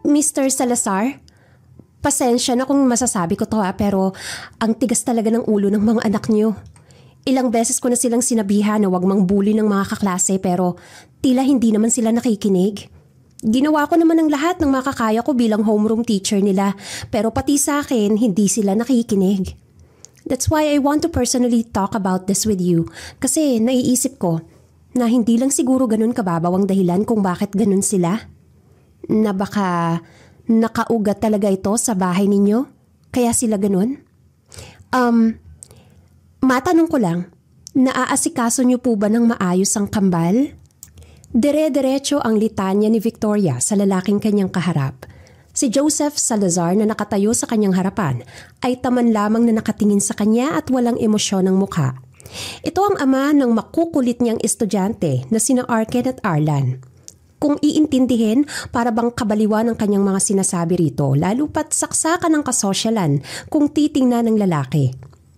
Mr. Salazar? Pasensya na kung masasabi ko to pero ang tigas talaga ng ulo ng mga anak niyo. Ilang beses ko na silang sinabihan na wag mang bully ng mga kaklase pero tila hindi naman sila nakikinig. Ginawa ko naman ang lahat ng makakaya ko bilang homeroom teacher nila pero pati sa akin hindi sila nakikinig. That's why I want to personally talk about this with you kasi naiisip ko na hindi lang siguro ganun kababaw ang dahilan kung bakit ganun sila. Na baka nakaugat talaga ito sa bahay ninyo? Kaya sila ganun? Matanong ko lang, naaasikaso niyo po ba ng maayos ang kambal? Dire-diretso ang litanya ni Victoria sa lalaking kanyang kaharap. Si Joseph Salazar na nakatayo sa kanyang harapan ay taman lamang na nakatingin sa kanya at walang emosyon ng mukha. Ito ang ama ng makukulit niyang estudyante na sina Arken at Arlan. Kung iintindihin, para bang kabaliwan ang kanyang mga sinasabi rito, lalo pat saksakan ng kasosyalan kung titingnan ng lalaki.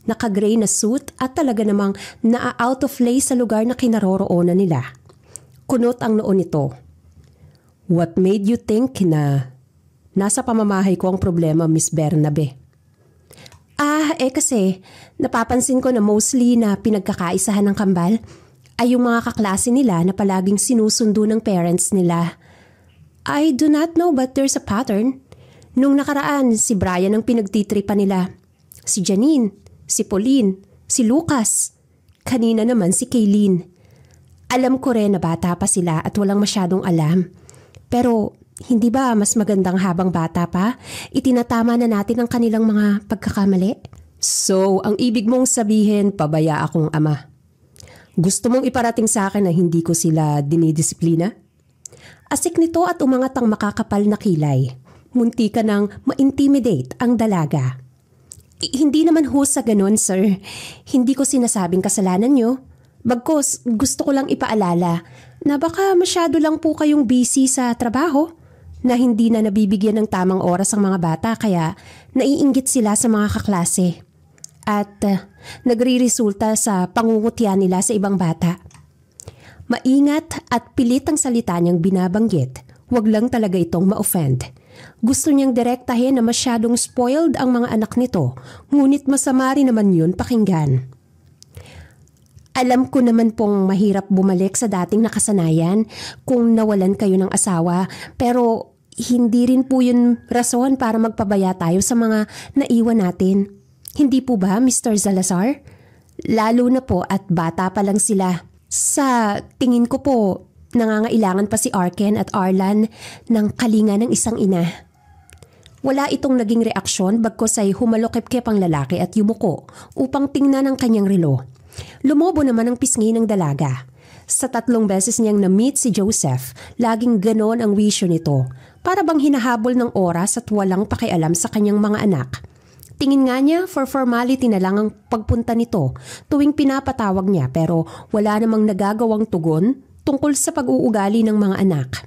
Naka-gray na suit at talaga namang naa-out of place sa lugar na kinaroroonan nila. Kunot ang noo nito. What made you think na nasa pamamahay ko ang problema, Miss Bernabe? Kasi napapansin ko na mostly na pinagkakaisahan ng kambal ay yung mga kaklase nila na palaging sinusundo ng parents nila. I do not know but there's a pattern. Nung nakaraan, si Brian ang pinagtitripa nila. Si Janine, si Pauline, si Lucas. Kanina naman si Kaylin. Alam ko rin na bata pa sila at walang masyadong alam. Pero hindi ba mas magandang habang bata pa, itinatama na natin ang kanilang mga pagkakamali? So, ang ibig mong sabihin, pabaya akong ama. Gusto mong iparating sa akin na hindi ko sila dinidisiplina? Asik nito at umangat ang makakapal na kilay. Munti ka nang ma-intimidate ang dalaga. Hindi naman ho sa ganun, sir. Hindi ko sinasabing kasalanan nyo. Bagkus, gusto ko lang ipaalala na baka masyado lang po kayong busy sa trabaho na hindi na nabibigyan ng tamang oras ang mga bata kaya naiinggit sila sa mga kaklase. At nagre-resulta sa pangungutya nila sa ibang bata. Maingat at pilit ang salita niyang binabanggit, wag lang talaga itong ma-offend. Gusto niyang direktahin na masyadong spoiled ang mga anak nito, ngunit masama rin naman yun pakinggan. Alam ko naman pong mahirap bumalik sa dating nakasanayan kung nawalan kayo ng asawa, pero hindi rin po yun rason para magpabaya tayo sa mga naiwan natin. Hindi po ba, Mr. Salazar? Lalo na po at bata pa lang sila. Sa tingin ko po, nangangailangan pa si Arken at Arlan ng kalinga ng isang ina. Wala itong naging reaksyon bagkus ay humalokip-kip ang lalaki at yumuko upang tingnan ang kanyang relo. Lumobo naman ang pisngi ng dalaga. Sa 3 beses niyang na-meet si Joseph, laging ganon ang wisyo nito. Para bang hinahabol ng oras at walang pakialam sa kanyang mga anak. Tingin nga niya for formality na lang ang pagpunta nito tuwing pinapatawag niya pero wala namang nagagawang tugon tungkol sa pag-uugali ng mga anak.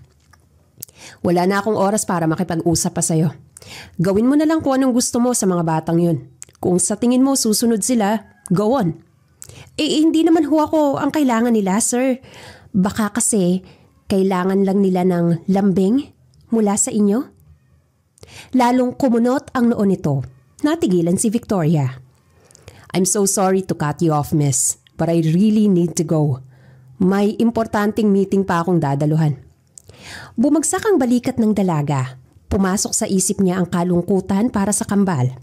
Wala na akong oras para makipag-usap pa sa'yo. Gawin mo na lang kung anong gusto mo sa mga batang yun. Kung sa tingin mo susunod sila, go on. Hindi naman ho ako ang kailangan nila, sir. Baka kasi kailangan lang nila ng lambing mula sa inyo? Lalong kumunot ang noo nito. Natigilan si Victoria. I'm so sorry to cut you off, miss, but I really need to go. May importanteng meeting pa akong dadaluhan. Bumagsak ang balikat ng dalaga. Pumasok sa isip niya ang kalungkutan para sa kambal.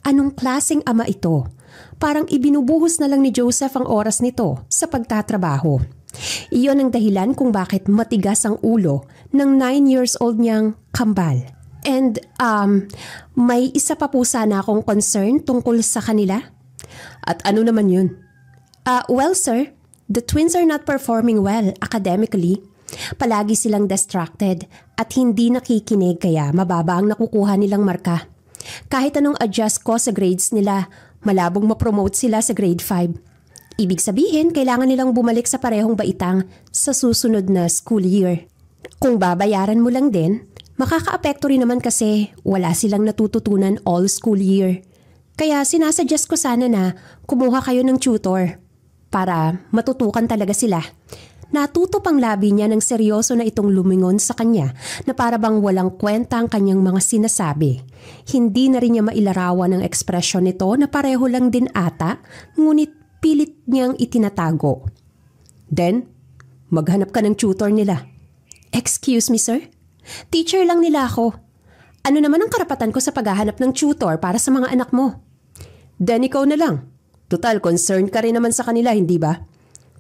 Anong klaseng ama ito? Parang ibinubuhos na lang ni Joseph ang oras nito sa pagtatrabaho. Iyon ang dahilan kung bakit matigas ang ulo ng 9 years old niyang kambal. And may isa pa po sana akong concern tungkol sa kanila. At ano naman yun? Well sir, the twins are not performing well academically. Palagi silang distracted at hindi nakikinig kaya mababa ang nakukuha nilang marka. Kahit anong adjust ko sa grades nila, malabong ma-promote sila sa grade 5. Ibig sabihin, kailangan nilang bumalik sa parehong baitang sa susunod na school year. Kung babayaran mo lang din, makakaapekto rin naman kasi wala silang natututunan all school year. Kaya sinasuggest ko sana na kumuha kayo ng tutor para matutukan talaga sila. Natuto pang labi niya ng seryoso na itong lumingon sa kanya na para bang walang kwenta ang kanyang mga sinasabi. Hindi na rin niya mailarawan ang ekspresyon nito na pareho lang din ata, ngunit pilit niyang itinatago. Then, maghanap ka ng tutor nila. Excuse me, sir? Teacher lang nila ako. Ano naman ang karapatan ko sa paghahanap ng tutor para sa mga anak mo? Then ikaw na lang. Total, concerned ka rin naman sa kanila, hindi ba?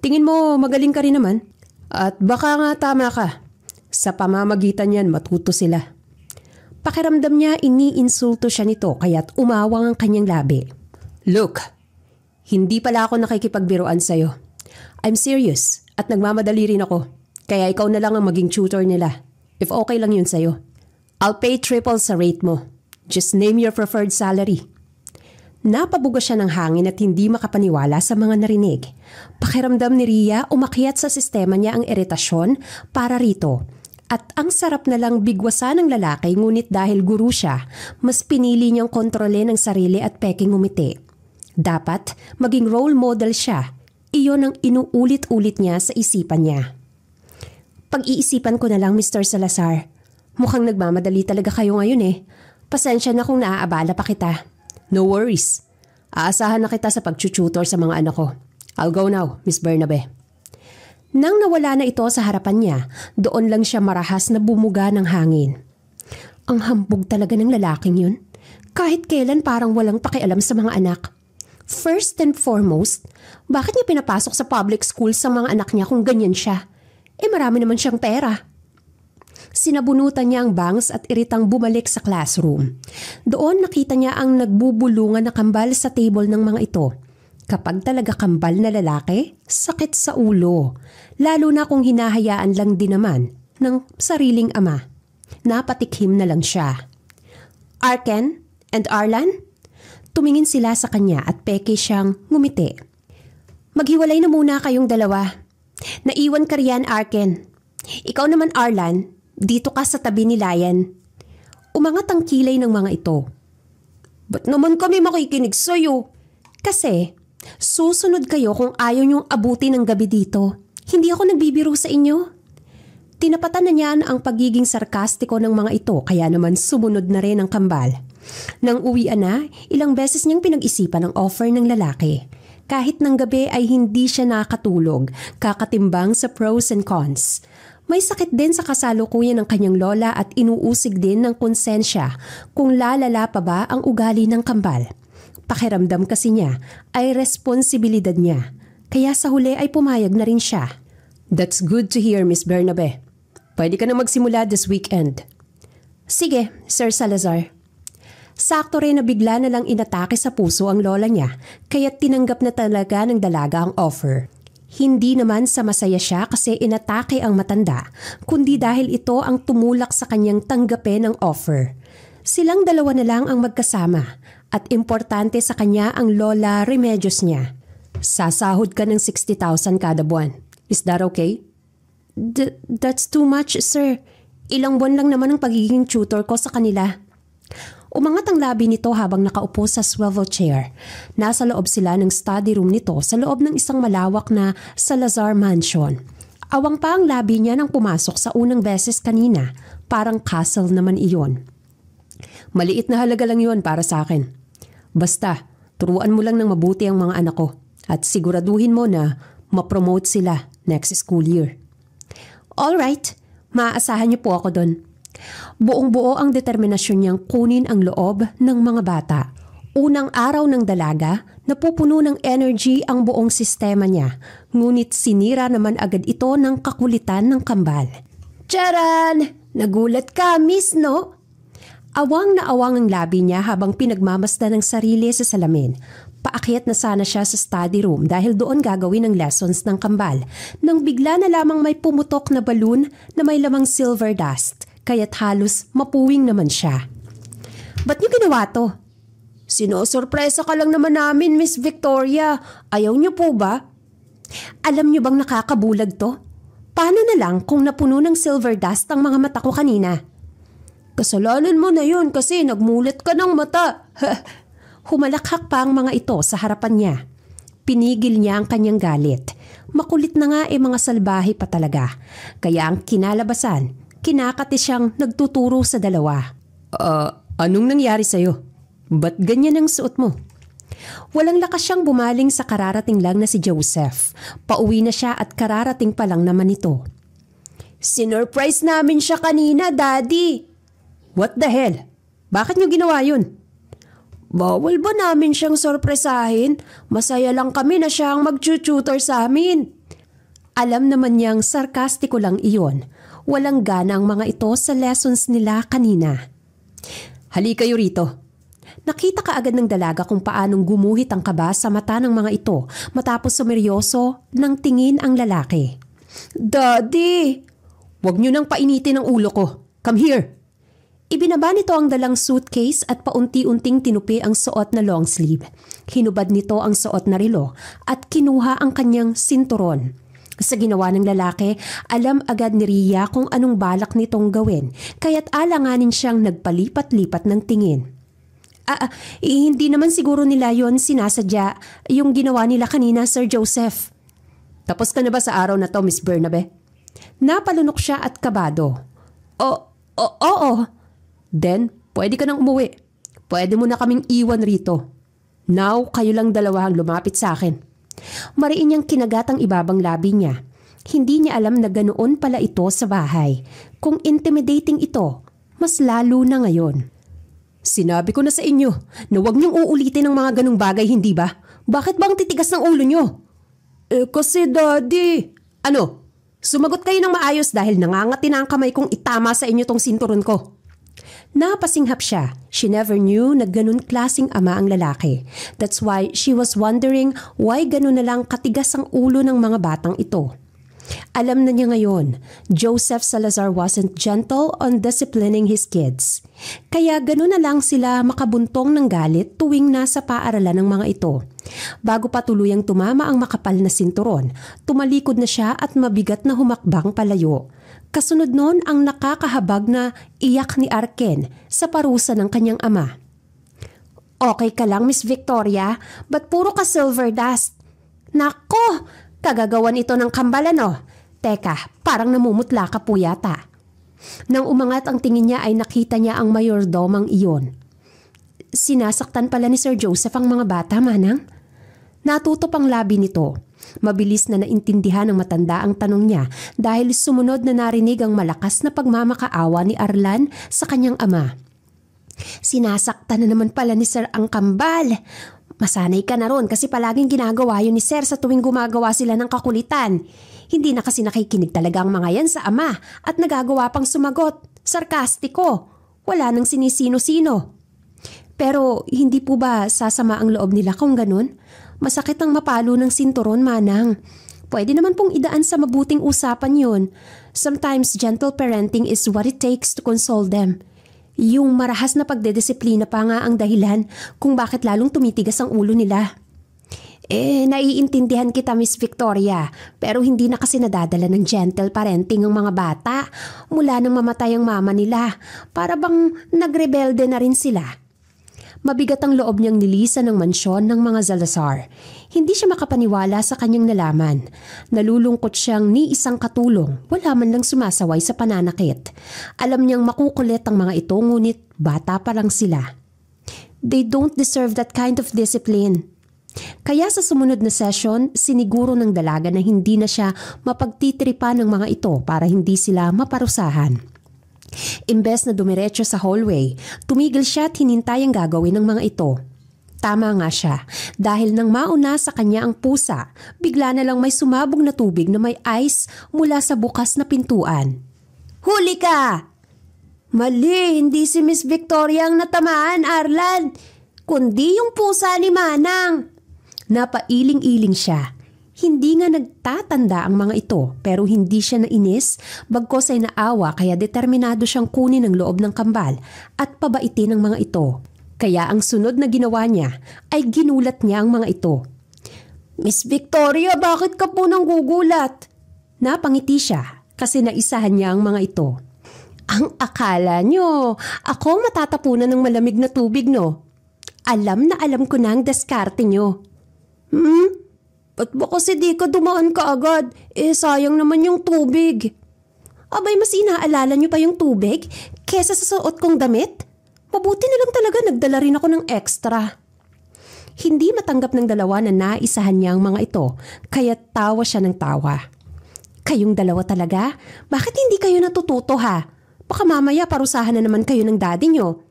Tingin mo magaling ka rin naman. At baka nga tama ka. Sa pamamagitan yan, matuto sila. Pakiramdam niya iniinsulto siya nito kaya't umawang ang kanyang labi. Look, hindi pala ako nakikipagbiruan sa'yo. I'm serious at nagmamadali rin ako. Kaya ikaw na lang ang maging tutor nila. If okay lang yun sa'yo. I'll pay triple sa rate mo. Just name your preferred salary. Napabuga siya ng hangin at hindi makapaniwala sa mga narinig. Pakiramdam ni Rhea umakyat sa sistema niya ang iritasyon para rito. At ang sarap na lang bigwasan ng lalaki ngunit dahil guru siya, mas pinili niyang kontrolin ang sarili at peking umiti. Dapat maging role model siya. Iyon ang inuulit-ulit niya sa isipan niya. Pag-iisipan ko na lang, Mr. Salazar. Mukhang nagmamadali talaga kayo ngayon eh. Pasensya na kung naaabala pa kita. No worries. Aasahan na kita sa pag-tutor sa mga anak ko. I'll go now, Miss Bernabe. Nang nawala na ito sa harapan niya, doon lang siya marahas na bumuga ng hangin. Ang hambog talaga ng lalaking yun. Kahit kailan parang walang pakialam sa mga anak. First and foremost, bakit niya pinapasok sa public school sa mga anak niya kung ganyan siya? Marami naman siyang pera. Sinabunutan niya ang bangs at iritang bumalik sa classroom. Doon nakita niya ang nagbubulungan na kambal sa table ng mga ito. Kapag talaga kambal na lalaki, sakit sa ulo. Lalo na kung hinahayaan lang din naman ng sariling ama. Napatikhim na lang siya. Arken and Arlan? Tumingin sila sa kanya at peke siyang ngumiti. Maghiwalay na muna kayong dalawa. Naiwan ka riyan, Arken. Ikaw naman, Arlan. Dito ka sa tabi ni Lion. Umangat ang kilay ng mga ito. Ba't naman kami makikinig sa'yo? Kasi, susunod kayo kung ayaw niyong abuti ng gabi dito. Hindi ako nagbibiro sa inyo. Tinapatan na niyan ang pagiging sarkastiko ng mga ito kaya naman sumunod na rin ang kambal. Nang uwian na, ilang beses niyang pinag-isipan ang offer ng lalaki. Kahit ng gabi ay hindi siya nakatulog, kakatimbang sa pros and cons. May sakit din sa kasalukuyan ng kanyang lola at inuusig din ng konsensya kung lalala pa ba ang ugali ng kambal. Pakiramdam kasi niya ay responsibilidad niya, kaya sa huli ay pumayag na rin siya. That's good to hear, Miss Bernabe. Pwede ka na magsimula this weekend. Sige, Sir Salazar. Sakto rin na bigla na lang inatake sa puso ang lola niya, kaya tinanggap na talaga ng dalaga ang offer. Hindi naman sa masaya siya kasi inatake ang matanda, kundi dahil ito ang tumulak sa kanyang tanggapin ang offer. Silang dalawa na lang ang magkasama at importante sa kanya ang lola remedios niya. Sasahod ka ng 60,000 kada buwan. Is that okay? That's too much, sir. Ilang buwan lang naman ang pagiging tutor ko sa kanila. Umangat ang labi nito habang nakaupo sa swivel chair. Nasa loob sila ng study room nito sa loob ng isang malawak na Salazar Mansion. Awang pa ang labi niya nang pumasok sa unang beses kanina. Parang castle naman iyon. Maliit na halaga lang yon para sa akin. Basta, turuan mo lang ng mabuti ang mga anak ko at siguraduhin mo na ma-promote sila next school year. Alright, maaasahan niyo po ako doon. Buong-buo ang determinasyon niyang kunin ang loob ng mga bata. Unang araw ng dalaga, napupuno ng energy ang buong sistema niya, ngunit sinira naman agad ito ng kakulitan ng kambal. Charan! Nagulat ka, miss, no? Awang na awang ang labi niya habang pinagmamasdan ng sarili sa salamin. Paakyat na sana siya sa study room dahil doon gagawin ang lessons ng kambal nang bigla na lamang may pumutok na balloon na may lamang silver dust. Kaya't halos mapuwing naman siya. Ba't niyo ginawa to? Sinosorpresa ka lang naman namin, Miss Victoria. Ayaw niyo po ba? Alam niyo bang nakakabulag to? Paano na lang kung napuno ng silver dust ang mga mata ko kanina? Kasalanan mo na yun kasi nagmulat ka ng mata. Humalakhak pa ang mga ito sa harapan niya. Pinigil niya ang kanyang galit. Makulit na nga mga salbahe pa talaga. Kaya ang kinalabasan, kinakati siyang nagtuturo sa dalawa. Anong nangyari sa'yo? Ba't ganyan ang suot mo? Walang lakas siyang bumaling sa kararating lang na si Joseph. Pauwi na siya at kararating pa lang naman ito. Sinurprise namin siya kanina, Daddy. What the hell? Bakit niyo ginawa yun? Bawal ba namin siyang sorpresahin? Masaya lang kami na siya ang mag-tutor sa amin. Alam naman niyang sarkastiko lang iyon. Walang gana ang mga ito sa lessons nila kanina. Halika kayo rito. Nakita ka agad ng dalaga kung paanong gumuhit ang kaba sa mata ng mga ito matapos sumeryoso ng tingin ang lalaki. Daddy! Huwag niyo nang painitin ang ulo ko. Come here! Ibinaba nito ang dalang suitcase at paunti-unting tinupi ang suot na long sleeve. Hinubad nito ang suot na relo at kinuha ang kanyang sinturon. Sa ginawa ng lalaki, alam agad ni Rhea kung anong balak nitong gawin, kaya't alanganin siyang nagpalipat-lipat ng tingin. Hindi naman siguro nila yon sinasadya yung ginawa nila kanina, Sir Joseph. Tapos ka na ba sa araw na to, Miss Bernabe? Napalunok siya at kabado. Oo. Then, pwede ka nang umuwi. Pwede mo na kaming iwan rito. Now, kayo lang dalawa ang lumapit sa akin. Mariin niyang kinagat ang ibabang labi niya. Hindi niya alam na ganoon pala ito sa bahay. Kung intimidating ito, mas lalo na ngayon. Sinabi ko na sa inyo na huwag niyong uulitin ang mga ganong bagay, hindi ba? Bakit bang titigas ng ulo niyo? Kasi Daddy. Ano? Sumagot kayo ng maayos dahil nangangati na ang kamay kong itama sa inyo tong sinturon ko. Napasinghap siya. She never knew na ganun klaseng ama ang lalaki. That's why she was wondering why ganun na lang katigas ang ulo ng mga batang ito. Alam na niya ngayon, Joseph Salazar wasn't gentle on disciplining his kids. Kaya gano'n na lang sila makabuntong ng galit tuwing nasa paaralan ng mga ito. Bago pa tuluyang tumama ang makapal na sinturon, tumalikod na siya at mabigat na humakbang palayo. Kasunod noon ang nakakahabag na iyak ni Arken sa parusa ng kanyang ama. Okay ka lang, Miss Victoria, ba't puro ka silver dust? Nako! Kagagawan ito ng kambal ano? Teka, parang namumutla ka po yata. Nang umangat ang tingin niya ay nakita niya ang mayordomang iyon. Sinasaktan pala ni Sir Joseph ang mga bata, Manang? Natutop ang labi nito. Mabilis na naintindihan ng matanda ang tanong niya dahil sumunod na narinig ang malakas na pagmamakaawa ni Arlan sa kanyang ama. Sinasaktan na naman pala ni Sir ang kambal. Masanay ka na ron kasi palaging ginagawa yun ni Sir sa tuwing gumagawa sila ng kakulitan. Hindi na kasi nakikinig talaga ang mga yan sa ama at nagagawa pang sumagot. Sarkastiko. Wala nang sinisino-sino. Pero hindi po ba sasama ang loob nila kung ganun? Masakit ang mapalo ng sinturon, Manang. Pwede naman pong idaan sa mabuting usapan yun. Sometimes gentle parenting is what it takes to console them. Yung marahas na pagdedisiplina pa nga ang dahilan kung bakit lalong tumitigas ang ulo nila. Naiintindihan kita, Miss Victoria, pero hindi na kasi nadadala ng gentle parenting ang mga bata mula nang mamatay ang mama nila. Para bang nagrebelde na rin sila. Mabigat ang loob niyang nilisan ng mansyon ng mga Salazar. Hindi siya makapaniwala sa kanyang nalaman. Nalulungkot siyang ni isang katulong, wala man lang sumasaway sa pananakit. Alam niyang makukulit ang mga ito ngunit bata pa lang sila. They don't deserve that kind of discipline. Kaya sa sumunod na session, siniguro ng dalaga na hindi na siya mapagtitripan ng mga ito para hindi sila maparusahan. Imbes na dumiretso sa hallway, tumigil siya at hinintay ang gagawin ng mga ito. Tama nga siya, dahil nang mauna sa kanya ang pusa, bigla na lang may sumabog na tubig na may ice mula sa bukas na pintuan. Huli ka! Mali, hindi si Miss Victoria ang natamaan, Arlan, kundi yung pusa ni Manang. Napailing-iling siya. Hindi nga nagtatanda ang mga ito pero hindi siya nainis bagkos ay naawa kaya determinado siyang kunin ang loob ng kambal at pabaitin ang mga ito. Kaya ang sunod na ginawa niya ay ginulat niya ang mga ito. Miss Victoria, bakit ka po nang gugulat? Napangiti siya kasi naisahan niya ang mga ito. Ang akala nyo, ako ang matatapunan ng malamig na tubig, no? Alam na alam ko na ang diskarte nyo. Ba't ba kasi di ka dumaan ka agad? Sayang naman yung tubig. Abay, mas inaalala niyo pa yung tubig kesa sa suot kong damit? Mabuti na lang talaga nagdala rin ako ng extra. Hindi matanggap ng dalawa na naisahan niya ang mga ito, kaya tawa siya ng tawa. Kayong dalawa talaga? Bakit hindi kayo natututo ha? Baka mamaya parusahan na naman kayo ng daddy niyo.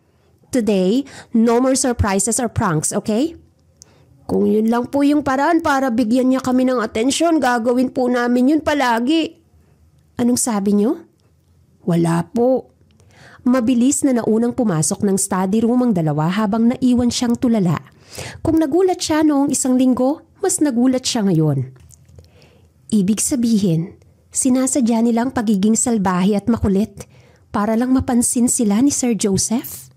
Today, no more surprises or pranks, okay? Kung yun lang po yung paraan para bigyan niya kami ng atensyon, gagawin po namin yun palagi. Anong sabi niyo? Wala po. Mabilis na naunang pumasok ng study room ang dalawa habang naiwan siyang tulala. Kung nagulat siya noong isang linggo, mas nagulat siya ngayon. Ibig sabihin, sinasadya nilang pagiging salbahe at makulit para lang mapansin sila ni Sir Joseph?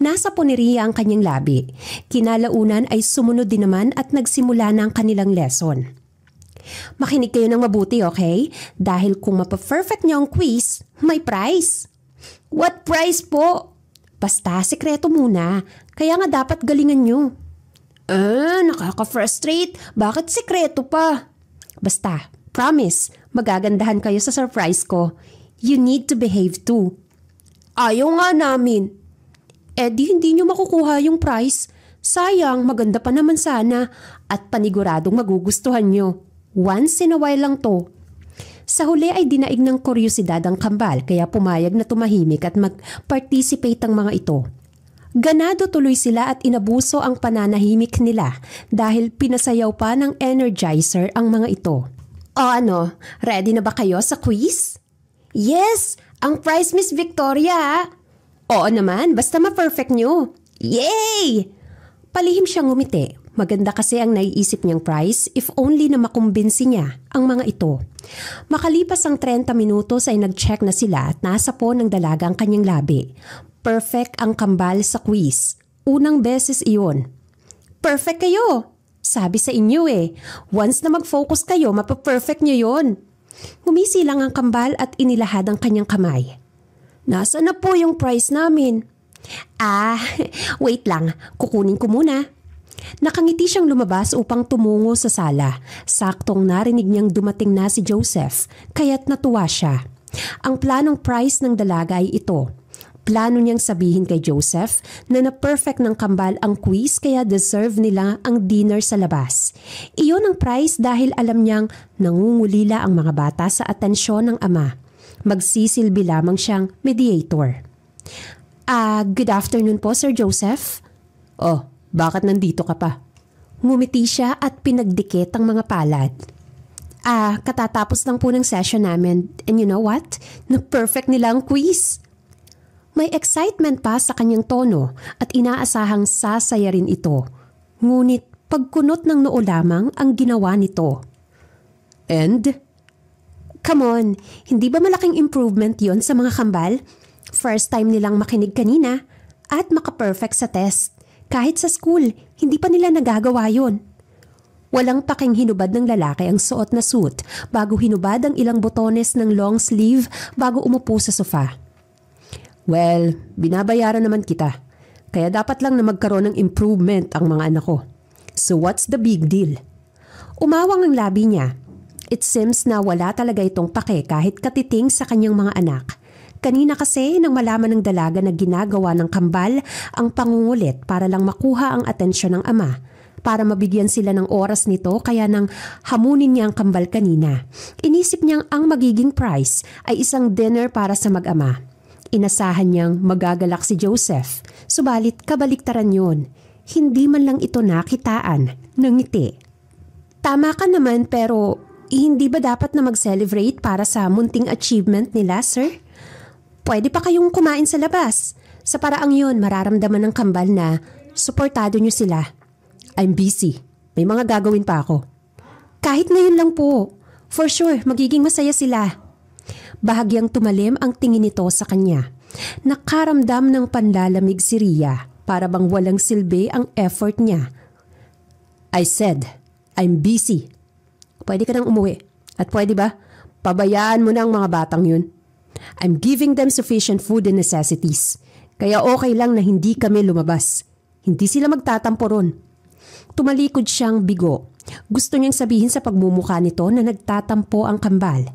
Nasa puneriya ang kanyang labi. Kinalaunan ay sumunod din naman at nagsimula na ang kanilang lesson. Makinig kayo ng mabuti, okay? Dahil kung mapa-perfect niyo ang quiz, may prize. What prize po? Basta, sekreto muna. Kaya nga dapat galingan nyo. Nakaka-frustrate. Bakit sekreto pa? Basta, promise, magagandahan kayo sa surprise ko. You need to behave too. Ayaw nga namin. Di hindi nyo makukuha yung prize. Sayang, maganda pa naman sana. At paniguradong magugustuhan nyo. Once in a while lang to. Sa huli ay dinaig ng kuryosidad ang kambal kaya pumayag na tumahimik at mag-participate ang mga ito. Ganado tuloy sila at inabuso ang pananahimik nila dahil pinasayaw pa ng energizer ang mga ito. O ano, ready na ba kayo sa quiz? Yes! Ang prize, Miss Victoria! Oo naman, basta ma-perfect nyo. Yay! Palihim siyang ngumiti. Maganda kasi ang naiisip niyang prize if only na makumbinsi niya ang mga ito. Makalipas ang 30 minutos ay nag-check na sila at nasa po ng dalaga ang kanyang labi. Perfect ang kambal sa quiz. Unang beses iyon. Perfect kayo! Sabi sa inyo Once na mag-focus kayo, mapaperfect niyo yon. Ngumisi lang ang kambal at inilahad ang kanyang kamay. Nasaan na po yung prize namin? Wait lang. Kukunin ko muna. Nakangiti siyang lumabas upang tumungo sa sala. Saktong narinig niyang dumating na si Joseph, kaya't natuwa siya. Ang planong prize ng dalaga ay ito. Plano niyang sabihin kay Joseph na na-perfect ng kambal ang quiz kaya deserve nila ang dinner sa labas. Iyon ang prize dahil alam niyang nangungulila ang mga bata sa atensyon ng ama. Magsisilbi lamang siyang mediator. Good afternoon po, Sir Joseph. Oh, bakit nandito ka pa? Ngumiti siya at pinagdikit ang mga palad. Katatapos lang po ng session namin and you know what? Na-perfect nila ang quiz. May excitement pa sa kanyang tono at inaasahang sasaya rin ito. Ngunit pagkunot ng noo lamang ang ginawa nito. And? Come on, hindi ba malaking improvement yon sa mga kambal? First time nilang makinig kanina at maka-perfect sa test. Kahit sa school, hindi pa nila nagagawa yon. Walang paking hinubad ng lalaki ang suot na suit bago hinubad ang ilang botones ng long sleeve bago umupo sa sofa. Well, binabayaran naman kita. Kaya dapat lang na magkaroon ng improvement ang mga anak ko. So what's the big deal? Umawang ang labi niya. It seems na wala talaga itong pake kahit katiting sa kanyang mga anak. Kanina kasi nang malaman ng dalaga na ginagawa ng kambal ang pangungulit para lang makuha ang atensyon ng ama. Para mabigyan sila ng oras nito kaya nang hamunin niya ang kambal kanina. Inisip niyang ang magiging prize ay isang dinner para sa mag-ama. Inasahan niyang magagalak si Joseph. Subalit kabaliktaran yun. Hindi man lang ito nakitaan ng ngiti. Tama ka naman pero hindi ba dapat na mag-celebrate para sa munting achievement nila, sir? Pwede pa kayong kumain sa labas. Sa paraang yun, mararamdaman ng kambal na suportado niyo sila. I'm busy. May mga gagawin pa ako. Kahit ngayon lang po. For sure, magiging masaya sila. Bahagyang tumalim ang tingin nito sa kanya. Nakaramdam ng panlalamig si Ria para bang walang silbi ang effort niya. I said, I'm busy. Pwede ka nang umuwi. At pwede ba, pabayaan mo na ang mga batang yun. I'm giving them sufficient food and necessities. Kaya okay lang na hindi kami lumabas. Hindi sila magtatampo ron. Tumalikod siyang bigo. Gusto niyang sabihin sa pagmumukha nito na nagtatampo ang kambal.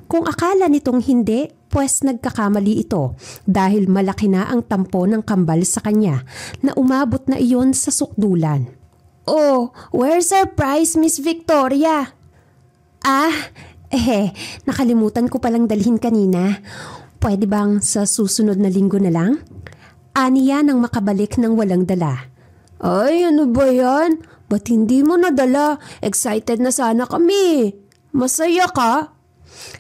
Kung akala nitong hindi, pues nagkakamali ito dahil malaki na ang tampo ng kambal sa kanya na umabot na iyon sa sukdulan. Oh, where's our prize, Miss Victoria? Nakalimutan ko palang dalhin kanina. Pwede bang sa susunod na linggo na lang? Aniya nang makabalik ng walang dala. Ay, ano ba yan? Ba't hindi mo nadala? Excited na sana kami. Masaya ka?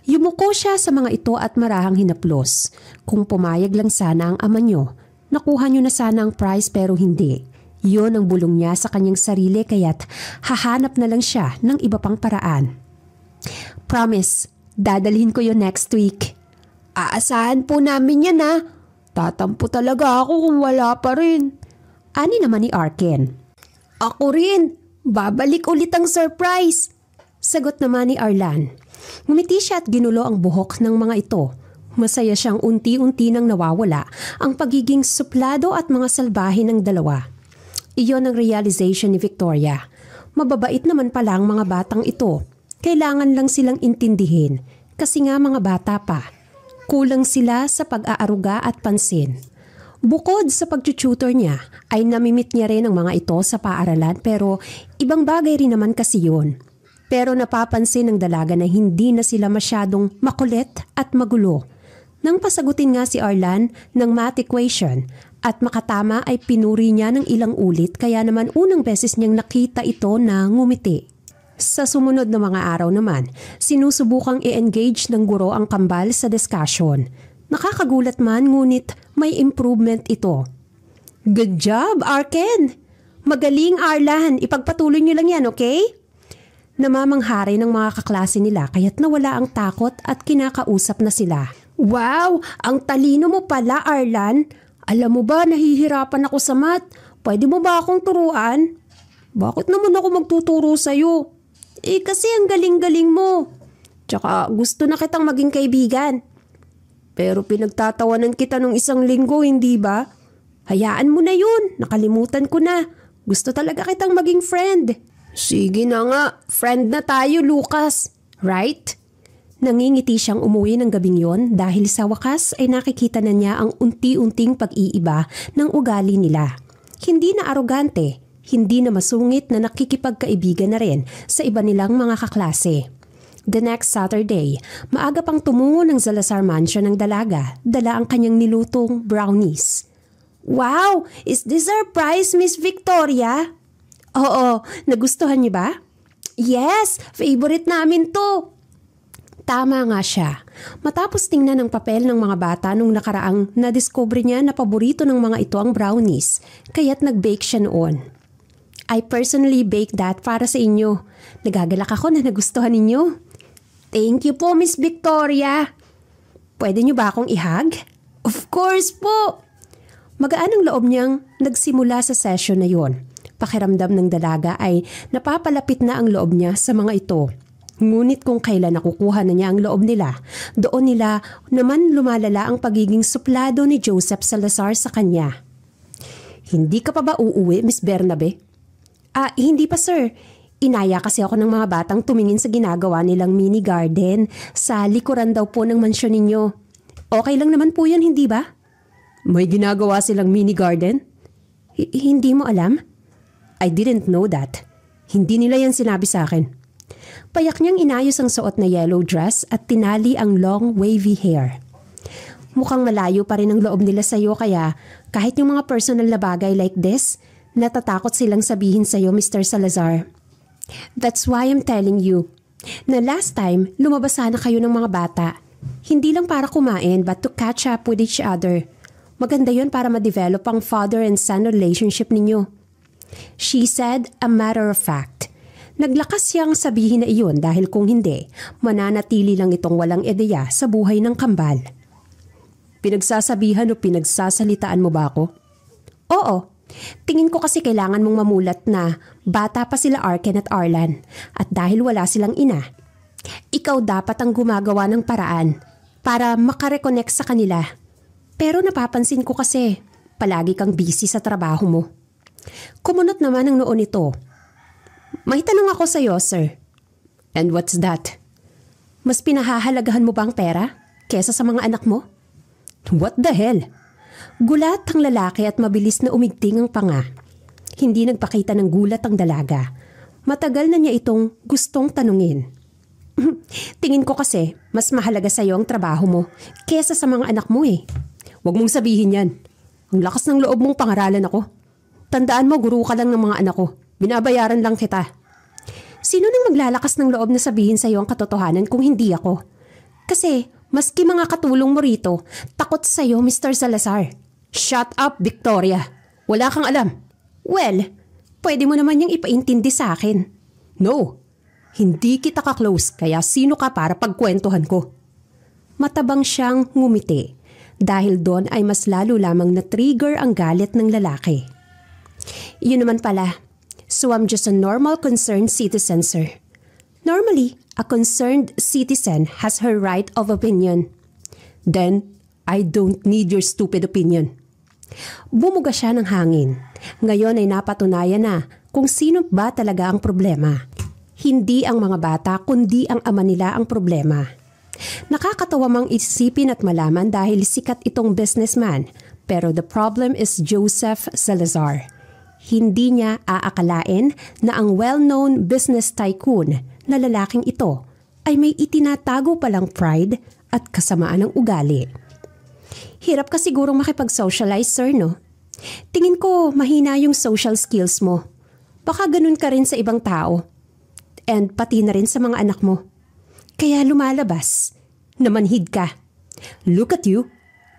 Yumuko siya sa mga ito at marahang hinaplos. Kung pumayag lang sana ang ama nyo, nakuha nyo na sana ang prize pero hindi. Yun ang bulong niya sa kanyang sarili kaya't hahanap na lang siya ng iba pang paraan. Promise, dadalhin ko yun next week. Aasahan po namin yan ha. Tatampo talaga ako kung wala pa rin. Ani naman ni Arken. Ako rin. Babalik ulit ang surprise. Sagot naman ni Arlan. Ngumiti siya at ginulo ang buhok ng mga ito. Masaya siyang unti-unti nang nawawala ang pagiging suplado at mga salbahe ng dalawa. Iyon ang realization ni Victoria. Mababait naman pala ang mga batang ito. Kailangan lang silang intindihin kasi nga mga bata pa. Kulang sila sa pag-aaruga at pansin. Bukod sa pag-tutor niya, ay namimit niya rin ang mga ito sa paaralan pero ibang bagay rin naman kasi yun. Pero napapansin ng dalaga na hindi na sila masyadong makulit at magulo. Nang pasagutin nga si Arlan ng math equation at makatama ay pinuri niya ng ilang ulit kaya naman unang beses niyang nakita ito na ngumiti. Sa sumunod na mga araw naman, sinusubukang i-engage ng guro ang kambal sa discussion. Nakakagulat man ngunit may improvement ito. Good job, Arken! Magaling, Arlan. Ipagpatuloy niyo lang yan, okay? Namamanghari ng mga kaklase nila kaya't nawala ang takot at kinakausap na sila. Wow! Ang talino mo pala, Arlan. Alam mo ba, nahihirapan ako sa math. Pwede mo ba akong turuan? Bakit naman ako magtuturo sa'yo? Kasi ang galing-galing mo. Tsaka gusto na kitang maging kaibigan. Pero pinagtatawanan kita nung isang linggo, hindi ba? Hayaan mo na yun. Nakalimutan ko na. Gusto talaga kitang maging friend. Sige na nga. Friend na tayo, Lucas. Right? Nangingiti siyang umuwi ng gabing yon dahil sa wakas ay nakikita na niya ang unti-unting pag-iiba ng ugali nila. Hindi na arogante. Hindi na masungit na nakikipagkaibigan na rin sa iba nilang mga kaklase. The next Saturday, maaga pang tumungo ng Salazar Mansion ng dalaga, dala ang kanyang nilutong brownies. Wow! Is this our prize, Miss Victoria? Oo, nagustuhan niyo ba? Yes! Favorite namin to! Tama nga siya. Matapos tingnan ang papel ng mga bata nung nakaraang nadiscover niya na paborito ng mga ito ang brownies, kaya't nag-bake siya noon. I personally baked that para sa inyo. Nagagalak ako na nagustuhan ninyo. Thank you po, Miss Victoria. Pwede niyo ba akong ihag? Of course po. Magaan ang loob niyang nagsimula sa session na yon. Pakiramdam ng dalaga ay napapalapit na ang loob niya sa mga ito. Ngunit kung kailan nakukuha na niya ang loob nila, doon nila naman lumalala ang pagiging suplado ni Joseph Salazar sa kanya. Hindi ka pa ba uuwi, Miss Bernabe? Hindi pa sir. Inaya kasi ako ng mga batang tumingin sa ginagawa nilang mini garden sa likuran daw po ng mansyon ninyo. Okay lang naman po yan, hindi ba? May ginagawa silang mini garden? Hindi mo alam? I didn't know that. Hindi nila yan sinabi sa akin. Payak niyang inayos ang suot na yellow dress at tinali ang long wavy hair. Mukhang malayo pa rin ang loob nila sa'yo kaya kahit yung mga personal na bagay like this, natatakot silang sabihin sa'yo, Mr. Salazar. That's why I'm telling you na last time lumabas sana kayo ng mga bata. Hindi lang para kumain but to catch up with each other. Maganda yun para ma-develop ang father and son relationship ninyo. She said a matter of fact. Naglakas siyang sabihin na iyon dahil kung hindi, mananatili lang itong walang ideya sa buhay ng kambal. Pinagsasabihan o pinagsasalitaan mo ba ako? Oo. Tingin ko kasi kailangan mong mamulat na bata pa sila Arken at Arlan at dahil wala silang ina, ikaw dapat ang gumagawa ng paraan para makareconnect sa kanila. Pero napapansin ko kasi palagi kang busy sa trabaho mo. Kumunot naman ang noon ito. May tanong ako sa'yo, sir. And what's that? Mas pinahahalagahan mo ba ang pera kesa sa mga anak mo? What the hell? Gulat ang lalaki at mabilis na umigting ang panga. Hindi nagpakita ng gulat ang dalaga. Matagal na niya itong gustong tanungin. Tingin ko kasi mas mahalaga sa'yo ang trabaho mo kesa sa mga anak mo eh. Huwag mong sabihin yan. Ang lakas ng loob mong pangaralan ako. Tandaan mo, guro ka lang ng mga anak ko. Binabayaran lang kita. Sino nang maglalakas ng loob na sabihin sa'yo ang katotohanan kung hindi ako? Kasi, maski mga katulong mo rito, takot sa'yo, Mr. Salazar. Shut up, Victoria. Wala kang alam. Well, pwede mo naman niyang ipaintindi sa akin. No, hindi kita ka-close, kaya sino ka para pagkwentuhan ko? Matabang siyang ngumiti. Dahil doon ay mas lalo lamang na-trigger ang galit ng lalaki. Yun naman pala. So I'm just a normal concerned citizen, sir. Normally, a concerned citizen has her right of opinion. Then, I don't need your stupid opinion. Bumuga siya ng hangin. Ngayon ay napatunayan na kung sino ba talaga ang problema. Hindi ang mga bata kundi ang ama nila ang problema. Nakakatawa mang isipin at malaman dahil sikat itong businessman, pero the problem is Joseph Salazar. Hindi niya aakalain na ang well-known business tycoon na lalaking ito ay may itinatago palang pride at kasamaan ng ugali. Hirap ka sigurong makipag-socialize, sir, no? Tingin ko mahina yung social skills mo. Baka ganun ka rin sa ibang tao. And pati na rin sa mga anak mo. Kaya lumalabas. Namanhid ka. Look at you.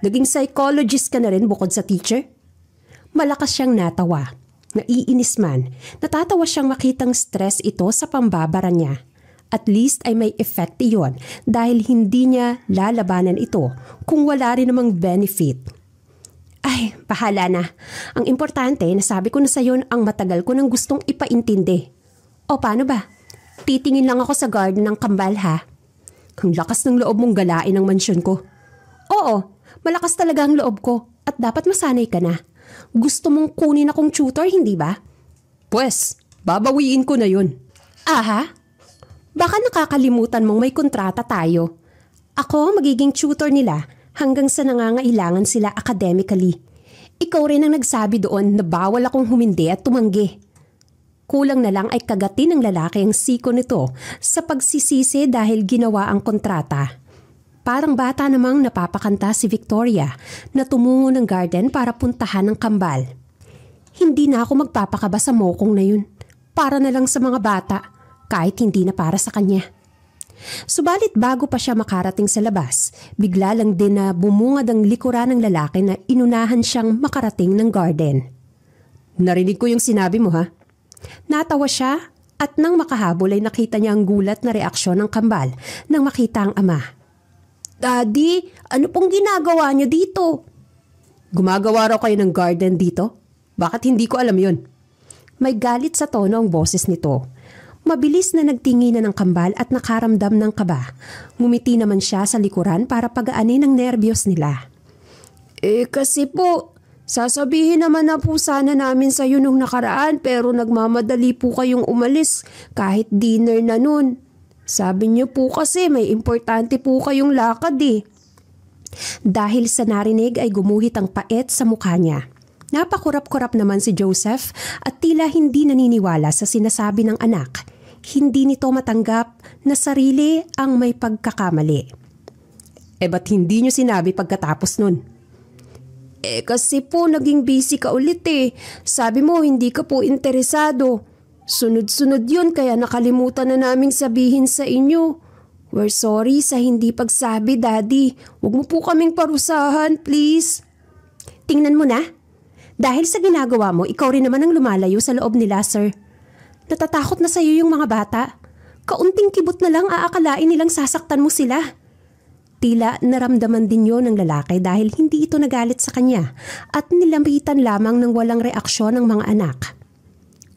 Naging psychologist ka na rin bukod sa teacher. Malakas siyang natawa. Naiinis man, natatawa siyang makitang stress ito sa pambabara niya. At least ay may effect iyon dahil hindi niya lalabanan ito kung wala rin namang benefit. Ay, bahala na. Ang importante, nasabi ko na sa iyo ang matagal ko nang gustong ipaintindi. O paano ba? Titingin lang ako sa garden ng kambal ha. Ang lakas ng loob mong galain ang mansyon ko. Oo, malakas talaga ang loob ko at dapat masanay ka na. Gusto mong kunin akong tutor, hindi ba? Pwes, babawiin ko na yun. Aha? Baka nakakalimutan mong may kontrata tayo. Ako magiging tutor nila hanggang sa nangangailangan sila academically. Ikaw rin ang nagsabi doon na bawal akong humindi at tumanggi. Kulang na lang ay kagatin ng lalaki ang siko nito sa pagsisisi dahil ginawa ang kontrata. Parang bata namang napapakanta si Victoria na tumungo ng garden para puntahan ng kambal. Hindi na ako magpapakaba sa mokong na yun. Para na lang sa mga bata, kahit hindi na para sa kanya. Subalit bago pa siya makarating sa labas, bigla lang din na bumungad ang likuran ng lalaki na inunahan siyang makarating ng garden. Narinig ko yung sinabi mo ha? Natawa siya at nang makahabol ay nakita niya ang gulat na reaksyon ng kambal nang makita ang ama. Daddy, ano pong ginagawa niyo dito? Gumagawa raw kayo ng garden dito? Bakit hindi ko alam yun? May galit sa tono ang boses nito. Mabilis na nagtinginan ng kambal at nakaramdam ng kaba. Ngumiti naman siya sa likuran para pagaanin ang nerbiyos nila. Kasi po, sasabihin naman na po sana namin sa iyo nung nakaraan pero nagmamadali po kayong umalis kahit dinner na nun. Sabi niyo po kasi may importante po kayong lakad eh. Dahil sa narinig ay gumuhit ang pait sa mukha niya. Napakurap-kurap naman si Joseph at tila hindi naniniwala sa sinasabi ng anak. Hindi nito matanggap na sarili ang may pagkakamali. Ba't hindi niyo sinabi pagkatapos nun? Kasi po naging busy ka ulit eh. Sabi mo hindi ka po interesado. Sunod-sunod yun kaya nakalimutan na naming sabihin sa inyo. We're sorry sa hindi pagsabi, Daddy. Huwag mo po kaming parusahan, please. Tingnan mo na. Dahil sa ginagawa mo, ikaw rin naman ang lumalayo sa loob nila, sir. Natatakot na sa iyo yung mga bata. Kaunting kibot na lang aakalain nilang sasaktan mo sila. Tila naramdaman din yon ng lalaki dahil hindi ito nagalit sa kanya at nilampitan lamang ng walang reaksyon ng mga anak.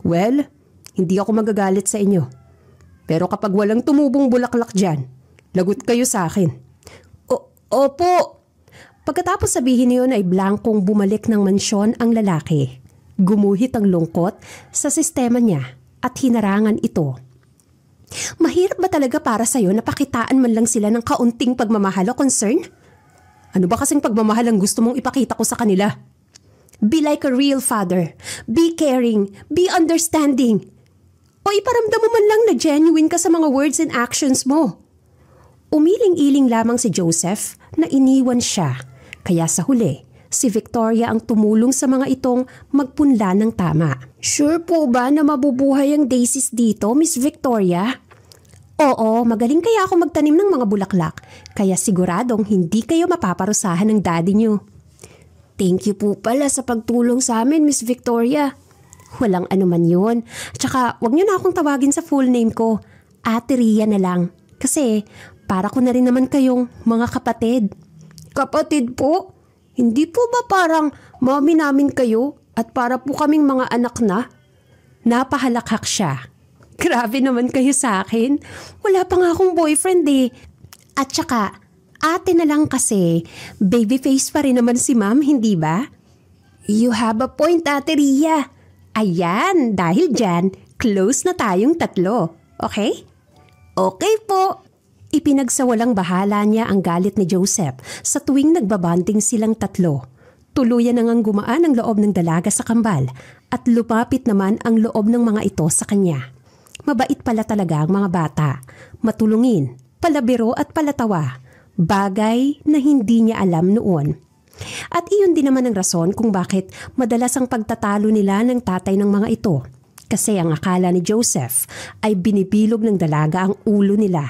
Well, hindi ako magagalit sa inyo. Pero kapag walang tumubong bulaklak dyan, lagot kayo sa akin. Opo! Pagkatapos sabihin niyon ay blankong bumalik ng mansyon ang lalaki. Gumuhit ang lungkot sa sistema niya at hinarangan ito. Mahirap ba talaga para sa'yo na pakitaan man lang sila ng kaunting pagmamahal o concern? Ano ba kasing pagmamahal ang gusto mong ipakita ko sa kanila? Be like a real father. Be caring. Be understanding. O iparamdam mo man lang na genuine ka sa mga words and actions mo. Umiling-iling lamang si Joseph na iniwan siya. Kaya sa huli, si Victoria ang tumulong sa mga itong magpunla ng tama. Sure po ba na mabubuhay ang daisies dito, Miss Victoria? Oo, magaling kaya ako magtanim ng mga bulaklak. Kaya siguradong hindi kayo mapaparusahan ng daddy niyo. Thank you po pala sa pagtulong sa amin, Miss Victoria. Walang anuman yun. Tsaka, wag niyo na akong tawagin sa full name ko. Ate Rhea na lang. Kasi, para ko na rin naman kayong mga kapatid. Kapatid po? Hindi po ba parang mami namin kayo at para po kaming mga anak na? Napahalakhak siya. Grabe naman kayo sa akin. Wala pa nga akong boyfriend eh. At saka, ate na lang kasi, babyface pa rin naman si ma'am, hindi ba? You have a point, Ate Rhea. Ayan, dahil dyan, close na tayong tatlo. Okay? Okay po. Ipinagsawalang bahala niya ang galit ni Joseph sa tuwing nagbabanding silang tatlo. Tuluyan nang gumaan ang loob ng dalaga sa kambal at lumapit naman ang loob ng mga ito sa kanya. Mabait pala talaga ang mga bata, matulungin, palabiro at palatawa, bagay na hindi niya alam noon. At iyon din naman ang rason kung bakit madalas ang pagtatalo nila ng tatay ng mga ito. Kasi ang akala ni Joseph ay binibilog ng dalaga ang ulo nila.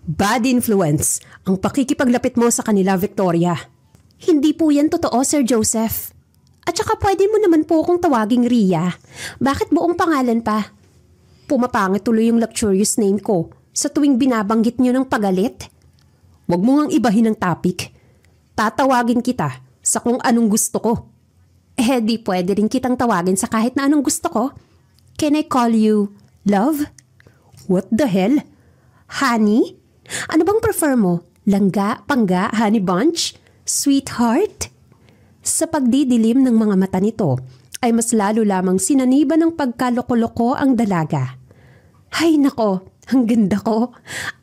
Bad influence ang pakikipaglapit mo sa kanila, Victoria. Hindi po yan totoo, Sir Joseph. At saka pwede mo naman po akong tawaging Rhea. Bakit buong pangalan pa? Pumapangit tuloy yung luxurious name ko sa tuwing binabanggit niyo ng pagalit. Huwag mo ngang ibahin ang topic. Tatawagin kita sa kung anong gusto ko. Di pwede rin kitang tawagin sa kahit na anong gusto ko. Can I call you love? What the hell? Honey? Ano bang prefer mo? Langga, pangga, honey bunch? Sweetheart? Sa pagdidilim ng mga mata nito, ay mas lalo lamang sinaniban ng pagkaloko-loko ang dalaga. Hay nako, ang ganda ko.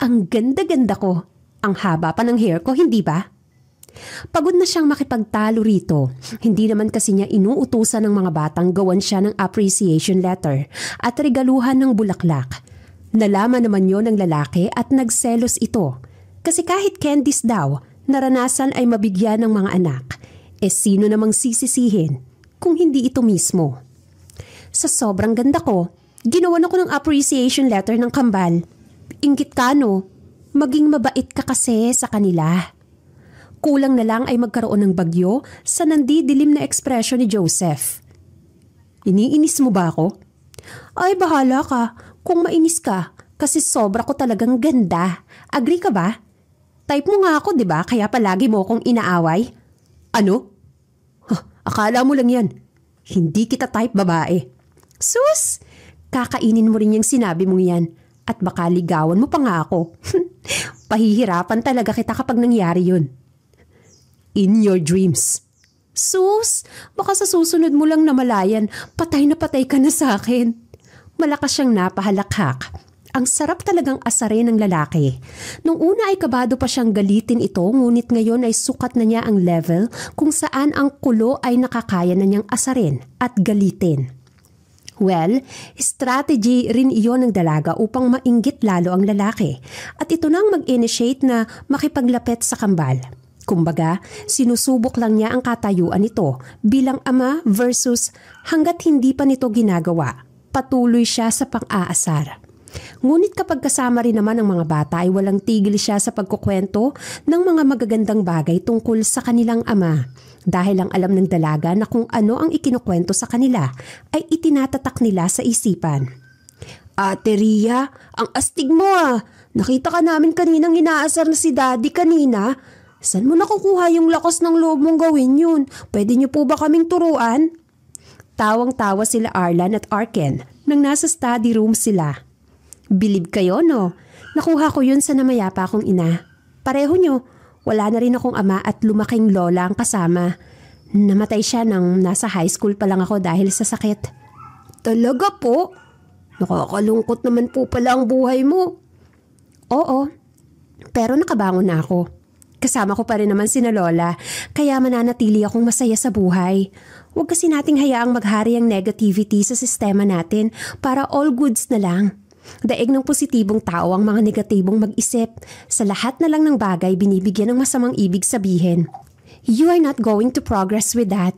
Ang ganda-ganda ko. Ang haba pa ng hair ko, hindi ba? Pagod na siyang makipagtalo rito. Hindi naman kasi niya inuutusan ng mga batang gawan siya ng appreciation letter at regaluhan ng bulaklak. Nalaman naman yon ng lalaki at nagselos ito. Kasi kahit candies daw, naranasan ay mabigyan ng mga anak. Sino namang sisisihin kung hindi ito mismo? Sa sobrang ganda ko, ginawan ako ng appreciation letter ng kambal. Inggit ka no? Maging mabait ka kasi sa kanila. Kulang na lang ay magkaroon ng bagyo sa nandidilim na ekspresyon ni Joseph. Iniinis mo ba ako? Ay bahala ka kung mainis ka kasi sobra ko talagang ganda. Agree ka ba? Type mo nga ako, di ba? Kaya palagi mo akong inaaway. Ano? Akala mo lang yan. Hindi kita type babae. Sus! Kakainin mo rin yung sinabi mong yan. At baka ligawan mo pa nga ako. Pahihirapan talaga kita kapag nangyari yun. In your dreams. Sus! Baka sa susunod mo lang namalayan, patay na patay ka na sa akin. Malakas siyang napahalakhak. Ang sarap talagang asarin ng lalaki. Nung una ay kabado pa siyang galitin ito, ngunit ngayon ay sukat na niya ang level kung saan ang kulo ay nakakaya na niyang asarin at galitin. Well, strategy rin iyon ng dalaga upang mainggit lalo ang lalaki at ito nang mag-initiate na makipaglapit sa kambal. Kumbaga, sinusubok lang niya ang katayuan nito bilang ama versus hanggat hindi pa nito ginagawa. Patuloy siya sa pang-aasar. Ngunit kapag kasama rin naman ang mga bata ay walang tigil siya sa pagkukwento ng mga magagandang bagay tungkol sa kanilang ama. Dahil ang alam ng dalaga na kung ano ang ikinukwento sa kanila ay itinatatak nila sa isipan. Ate Rhea, ang astig mo ah. Nakita ka namin kaninang inaasar na si daddy kanina. Saan mo nakukuha yung lakas ng loob mong gawin yun? Pwede niyo po ba kaming turuan? Tawang-tawa sila Arlan at Arken nang nasa study room sila. Bilib kayo, no? Nakuha ko yun sa namayapa kong ina. Pareho nyo, wala na rin akong ama at lumaking lola ang kasama. Namatay siya nang nasa high school pa lang ako dahil sa sakit. Talaga po? Nakakalungkot naman po pala ang buhay mo. Oo, pero nakabangon na ako. Kasama ko pa rin naman sina Lola, kaya mananatili akong masaya sa buhay. Huwag kasi nating hayaang maghari ang negativity sa sistema natin para all goods na lang. Daig ng positibong tao ang mga negatibong mag-isip. Sa lahat na lang ng bagay binibigyan ng masamang ibig sabihin. You are not going to progress with that.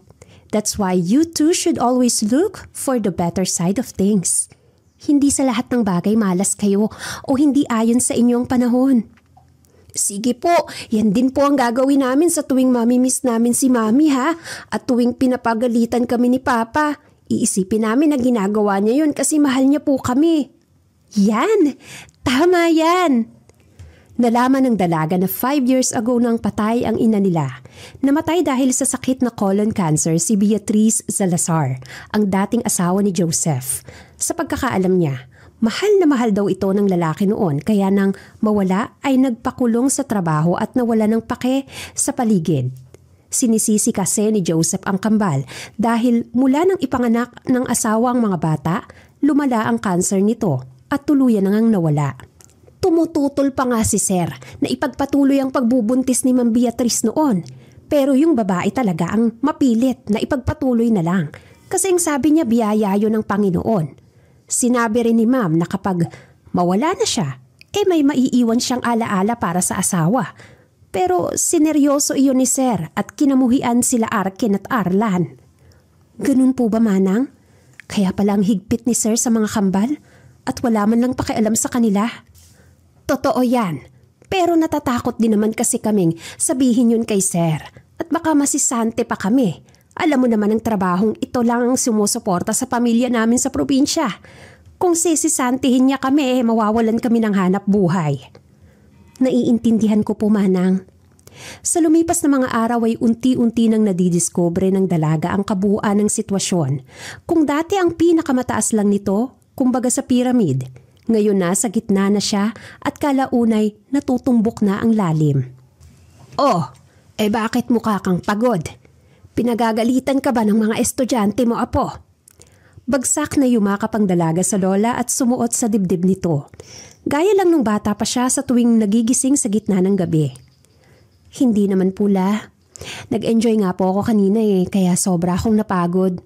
That's why you too should always look for the better side of things. Hindi sa lahat ng bagay malas kayo o hindi ayon sa inyong panahon. Sige po, yan din po ang gagawin namin sa tuwing mamimiss namin si Mami ha. At tuwing pinapagalitan kami ni Papa, iisipin namin na ginagawa niya yun kasi mahal niya po kami. Yan! Tama yan! Nalaman ng dalaga na 5 years ago nang patay ang ina nila. Namatay dahil sa sakit na colon cancer si Beatriz Salazar, ang dating asawa ni Joseph. Sa pagkakaalam niya, mahal na mahal daw ito ng lalaki noon kaya nang mawala ay nagpakulong sa trabaho at nawala ng pake sa paligid. Sinisisi kasi ni Joseph ang kambal dahil mula nang ipanganak ng asawa ang mga bata, lumala ang cancer nito at tuluyan nang nawala. Tumututol pa nga si Sir na ipagpatuloy ang pagbubuntis ni Ma'am Beatriz noon. Pero yung babae talaga ang mapilit na ipagpatuloy na lang kasi ang sabi niya biyaya yun ng Panginoon. Sinabi rin ni Ma'am na kapag mawala na siya, may maiiwan siyang alaala para sa asawa. Pero sineryoso iyon ni Sir at kinamuhian sila Arkin at Arlan. Ganun po ba, Manang? Kaya pala ang higpit ni Sir sa mga kambal at wala man lang pakialam sa kanila. Totoo yan, pero natatakot din naman kasi kaming sabihin yun kay Sir at baka masisante pa kami. Alam mo naman ang trabahong ito lang ang sumusuporta sa pamilya namin sa probinsya. Kung sisisantihin niya kami, mawawalan kami ng hanap buhay. Naiintindihan ko po, Manang. Sa lumipas na mga araw ay unti-unti nang nadidiscover ng dalaga ang kabuuan ng sitwasyon. Kung dati ang pinakamataas lang nito, kumbaga sa pyramid, ngayon nasa gitna na siya at kalaunay natutumbok na ang lalim. Oh, bakit mukha kang pagod? Pinagagalitan ka ba ng mga estudyante mo, Apo? Bagsak na yumakap ang dalaga sa lola at sumuot sa dibdib nito. Gaya lang nung bata pa siya sa tuwing nagigising sa gitna ng gabi. Hindi naman pula. Nag-enjoy nga po ako kanina kaya sobra akong napagod.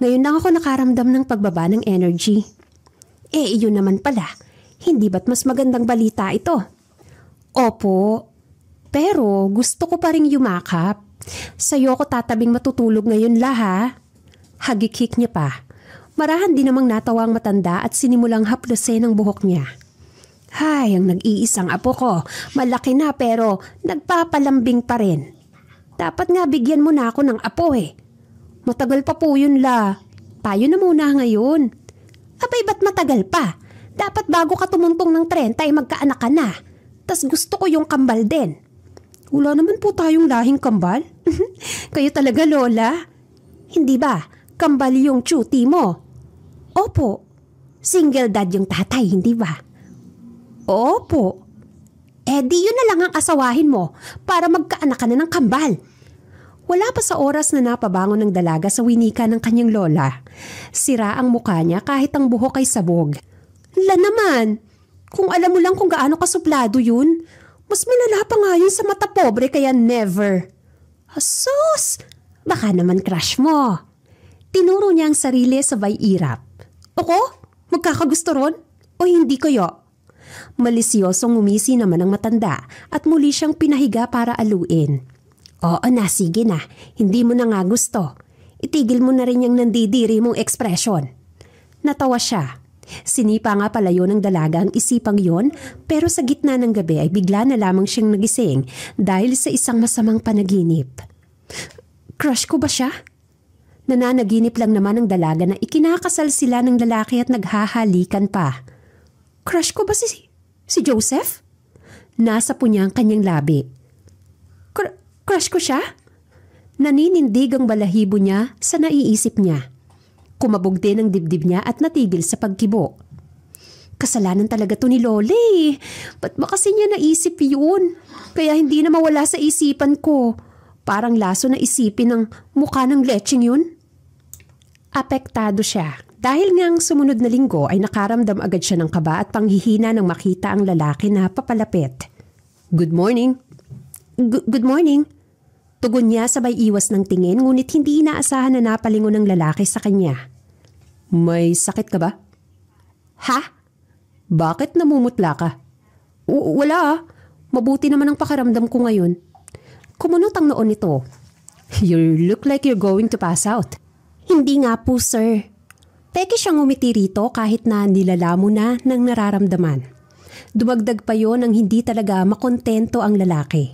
Ngayon lang ako nakaramdam ng pagbaba ng energy. Iyon naman pala. Hindi ba't mas magandang balita ito? Opo, pero gusto ko pa ring yumakap. Sa'yo ko tatabing matutulog ngayon ha. Hagikik niya pa. Marahan din namang natawa ang matanda at sinimulang haplusin ang buhok niya. Hay, ang nag-iisang apo ko. Malaki na pero nagpapalambing pa rin. Dapat nga bigyan mo na ako ng apo Matagal pa po yun Tayo na muna ngayon. Abay, ba't matagal pa? Dapat bago ka tumuntong ng 30 ay magkaanak ka na. Tas gusto ko yung kambal din. Wala naman po tayong lahing kambal. Kayo talaga, Lola. Hindi ba? Kambal yung chuti mo. Opo. Single dad yung tatay, hindi ba? Opo. Di yun na lang ang asawahin mo para magkaanak ka na ng kambal. Wala pa sa oras na napabangon ng dalaga sa winika ng kanyang lola. Sira ang mukha niya kahit ang buhok ay sabog. La naman, kung alam mo lang kung gaano kasuplado yun, mas malala pa nga yun sa mata pobre kaya never. Asus, baka naman crush mo. Tinuro niya ang sarili sa irap. Ako? Magkakagusto ron? O hindi kayo? Malisyosong ngumisi naman ang matanda at muli siyang pinahiga para aluin. Oo na, sige na. Hindi mo na nga gusto. Itigil mo na rin yung nandidiri mong ekspresyon. Natawa siya. Sinipa nga pala yun ng dalaga ang isipang yon, pero sa gitna ng gabi ay bigla na lamang siyang nagising dahil sa isang masamang panaginip. Crush ko ba siya? Nananaginip lang naman ang dalaga na ikinakasal sila ng lalaki at naghahalikan pa. Crush ko ba si Joseph? Nasa po niya ang kanyang labi. Crush ko siya? Naninindig ang balahibo niya sa naiisip niya. Kumabog din ang dibdib niya at natigil sa pagkibo. Kasalanan talaga to ni Lole. Ba't ba kasi niya naisip yun? Kaya hindi na mawala sa isipan ko. Parang laso na isipin ng mukha ng lecheng yun. Apektado siya Dahil ngang sumunod na linggo ay nakaramdam agad siya ng kaba at panghihina nang makita ang lalaki na papalapit. Good morning. Good morning. Tugon niya sabay iwas ng tingin ngunit hindi inaasahan na napalingon ng lalaki sa kanya. May sakit ka ba? Ha? Bakit namumutla ka? Wala ah. Mabuti naman ang pakiramdam ko ngayon. Kumunot ang noon nito. You look like you're going to pass out. Hindi nga po, sir. Peke siyang umiti rito kahit na nilalamo na ng nararamdaman. Dumagdag pa yon nang hindi talaga makontento ang lalaki.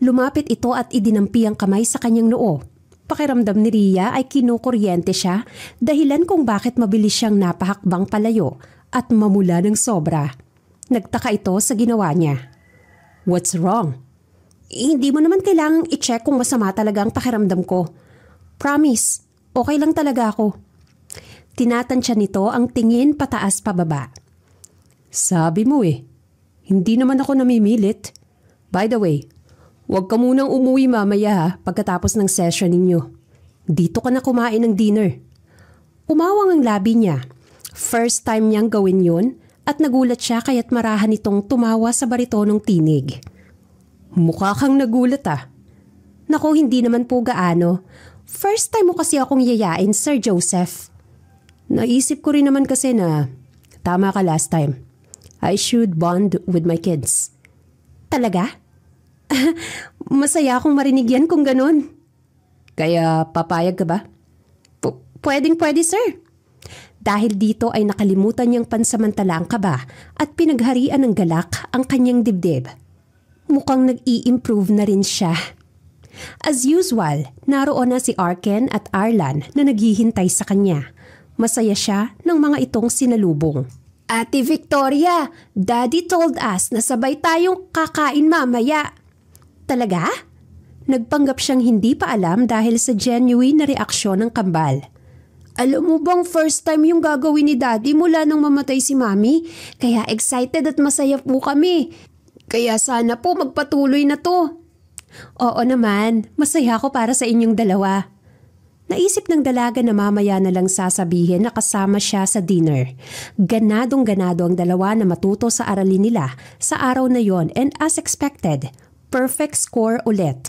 Lumapit ito at idinampi ang kamay sa kanyang noo. Pakiramdam ni Rhea ay kinukuryente siya dahilan kung bakit mabilis siyang napahakbang palayo at mamula ng sobra. Nagtaka ito sa ginawa niya. What's wrong? Hindi mo naman kailangang i-check kung masama talaga ang pakiramdam ko. Promise, okay lang talaga ako. Tinatansya nito ang tingin pataas pababa. Sabi mo hindi naman ako namimilit. By the way, huwag ka munang umuwi mamaya ha pagkatapos ng session ninyo. Dito ka na kumain ng dinner. Umawang ang labi niya. First time niyang gawin yun at nagulat siya kaya't marahan itong tumawa sa baritonong tinig. Mukha kang nagulat ah. Naku, hindi naman po gaano. First time mo kasi akong yayain, Sir Joseph. Naisip ko rin naman kasi na tama ka last time. I should bond with my kids. Talaga? Masaya akong marinig yan kung ganun. Kaya papayag ka ba? Pwedeng-pwede, sir. Dahil dito ay nakalimutan niyang pansamantala ang kaba at pinagharian ng galak ang kanyang dibdib. Mukhang nag-i-improve na rin siya. As usual, naroon na si Arken at Arlan na naghihintay sa kanya. Masaya siya ng mga itong sinalubong. Ate Victoria, Daddy told us na sabay tayong kakain mamaya. Talaga? Nagpanggap siyang hindi pa alam dahil sa genuine na reaksyon ng kambal. Alam mo bang first time yung gagawin ni Daddy mula nang mamatay si Mami? Kaya excited at masaya po kami. Kaya sana po magpatuloy na to. Oo naman, masaya ako para sa inyong dalawa. Naisip ng dalaga na mamaya na lang sasabihin na kasama siya sa dinner. Ganadong-ganado ang dalawa na matuto sa aralin nila sa araw na yon and as expected, perfect score ulit.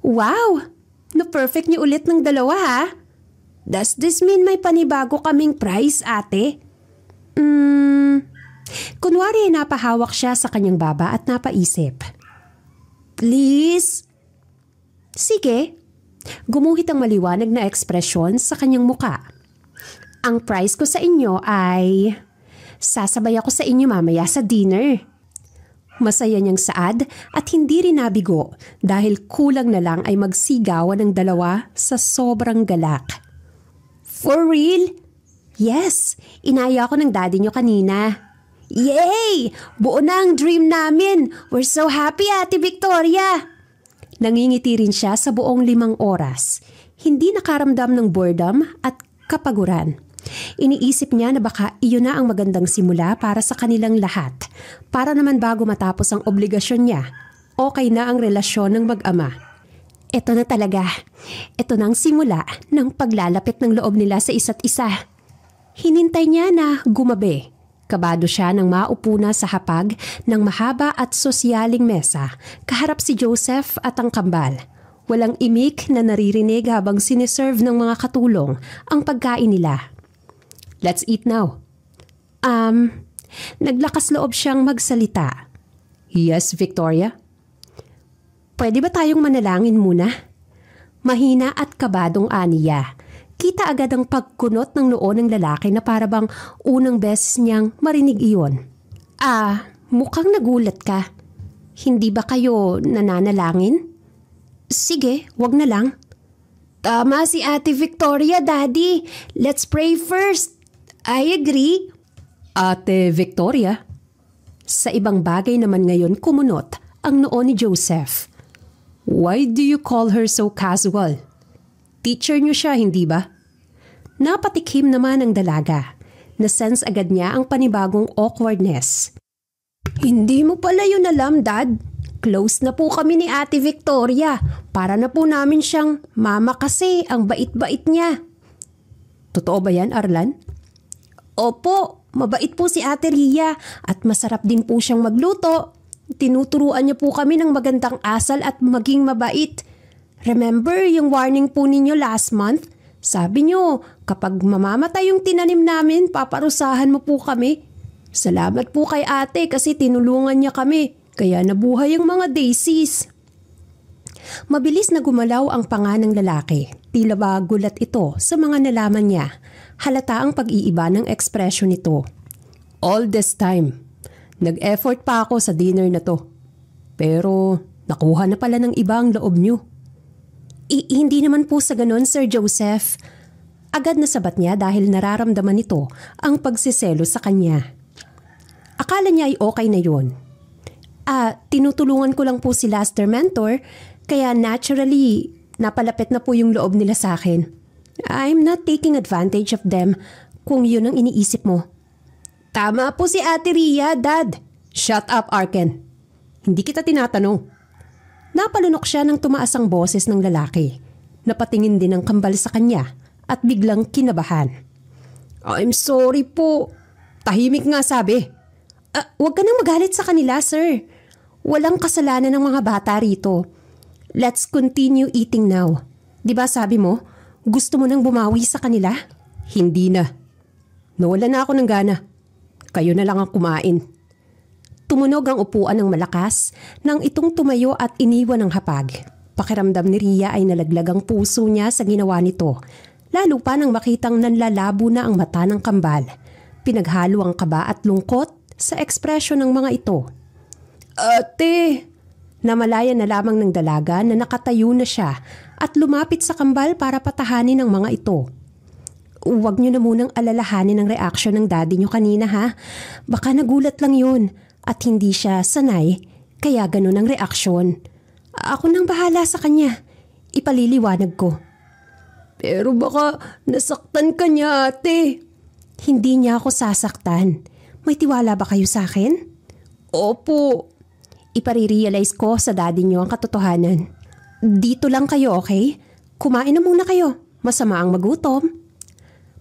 Wow! Na-perfect niyo ulit ng dalawa ha? Does this mean may panibago kaming prize, ate? Kunwari napahawak siya sa kanyang baba at napaisip. Please? Sige. Gumuhit ang maliwanag na ekspresyon sa kanyang muka. Ang prize ko sa inyo ay sasabay ako sa inyo mamaya sa dinner. Masaya niyang saad at hindi rin nabigo dahil kulang na lang ay magsigawan ng dalawa sa sobrang galak. For real? Yes, inaya ko ng daddy niyo kanina. Yay! Buo na ang dream namin. We're so happy, Ate Victoria. Nangingiti rin siya sa buong 5 oras. Hindi nakaramdam ng boredom at kapaguran. Iniisip niya na baka iyon na ang magandang simula para sa kanilang lahat. Para naman bago matapos ang obligasyon niya, okay na ang relasyon ng mag-ama. Ito na talaga. Ito na ang simula ng paglalapit ng loob nila sa isa't isa. Hinintay niya na gumabi. Kabado siya nang maupo na sa hapag ng mahaba at sosyaling mesa, kaharap si Joseph at ang kambal. Walang imik na naririnig habang siniserve ng mga katulong ang pagkain nila. Let's eat now. Naglakas loob siyang magsalita. Yes, Victoria? Pwede ba tayong manalangin muna? Mahina at kabadong aniya. Kita agad ang pagkunot ng noo ng lalaki na parabang unang beses niyang marinig iyon. Mukhang nagulat ka. Hindi ba kayo nananalangin? Sige, wag na lang. Tama si Ate Victoria, Daddy. Let's pray first. I agree. Ate Victoria? Sa ibang bagay naman ngayon kumunot ang noo ni Joseph. Why do you call her so casual? Teacher niyo siya, hindi ba? Napatikim naman ang dalaga. Na-sense agad niya ang panibagong awkwardness. Hindi mo pala yun alam, Dad. Close na po kami ni Ate Victoria. Para na po namin siyang mama kasi ang bait-bait niya. Totoo ba yan, Arlan? Opo, mabait po si Ate Ria at masarap din po siyang magluto. Tinuturuan niya po kami ng magandang asal at maging mabait. Remember yung warning po ninyo last month? Sabi niyo, kapag mamamatay yung tinanim namin, paparusahan mo po kami. Salamat po kay ate kasi tinulungan niya kami, kaya nabuhay ang mga daisies. Mabilis na gumalaw ang panga ng lalaki. Tila ba gulat ito sa mga nalaman niya. Halata ang pag-iiba ng ekspresyon nito. All this time, nag-effort pa ako sa dinner na to. Pero nakuha na pala ng iba ang loob niyo. Hindi naman po sa ganon, Sir Joseph. Agad na sabat niya dahil nararamdaman nito ang pagsiselo sa kanya. Akala niya ay okay na yun. Tinutulungan ko lang po si Laster Mentor, kaya naturally, napalapit na po yung loob nila sa akin. I'm not taking advantage of them kung yun ang iniisip mo. Tama po si Ate Ria, Dad. Shut up, Arken. Hindi kita tinatanong. Napalunok siya nang tumaas ang boses ng lalaki. Napatingin din ang kambal sa kanya at biglang kinabahan. I'm sorry po. Tahimik nga sabi. Huwag ka nang magalit sa kanila, sir. Walang kasalanan ng mga bata rito. Let's continue eating now. Diba sabi mo, gusto mo nang bumawi sa kanila? Hindi na. Nawala na ako ng gana. Kayo na lang ang kumain. Tumunog ang upuan ng malakas nang itong tumayo at iniwan ng hapag. Pakiramdam ni Ria ay nalaglag ang puso niya sa ginawa nito, lalo pa nang makitang nanlalabo na ang mata ng kambal. Pinaghalo ang kaba at lungkot sa ekspresyon ng mga ito. Ate! Namalayan na lamang ng dalaga na nakatayo na siya at lumapit sa kambal para patahanin ang mga ito. Huwag niyo na munang alalahanin ang reaksyon ng daddy niyo kanina ha. Baka nagulat lang yun. At hindi siya sanay, kaya ganun ang reaksyon. Ako nang bahala sa kanya. Ipaliliwanag ko. Pero baka nasaktan ka niya, ate. Hindi niya ako sasaktan. May tiwala ba kayo sa akin? Opo. Ipare-realize ko sa daddy niyo ang katotohanan. Dito lang kayo, okay? Kumain na muna kayo. Masama ang magutom.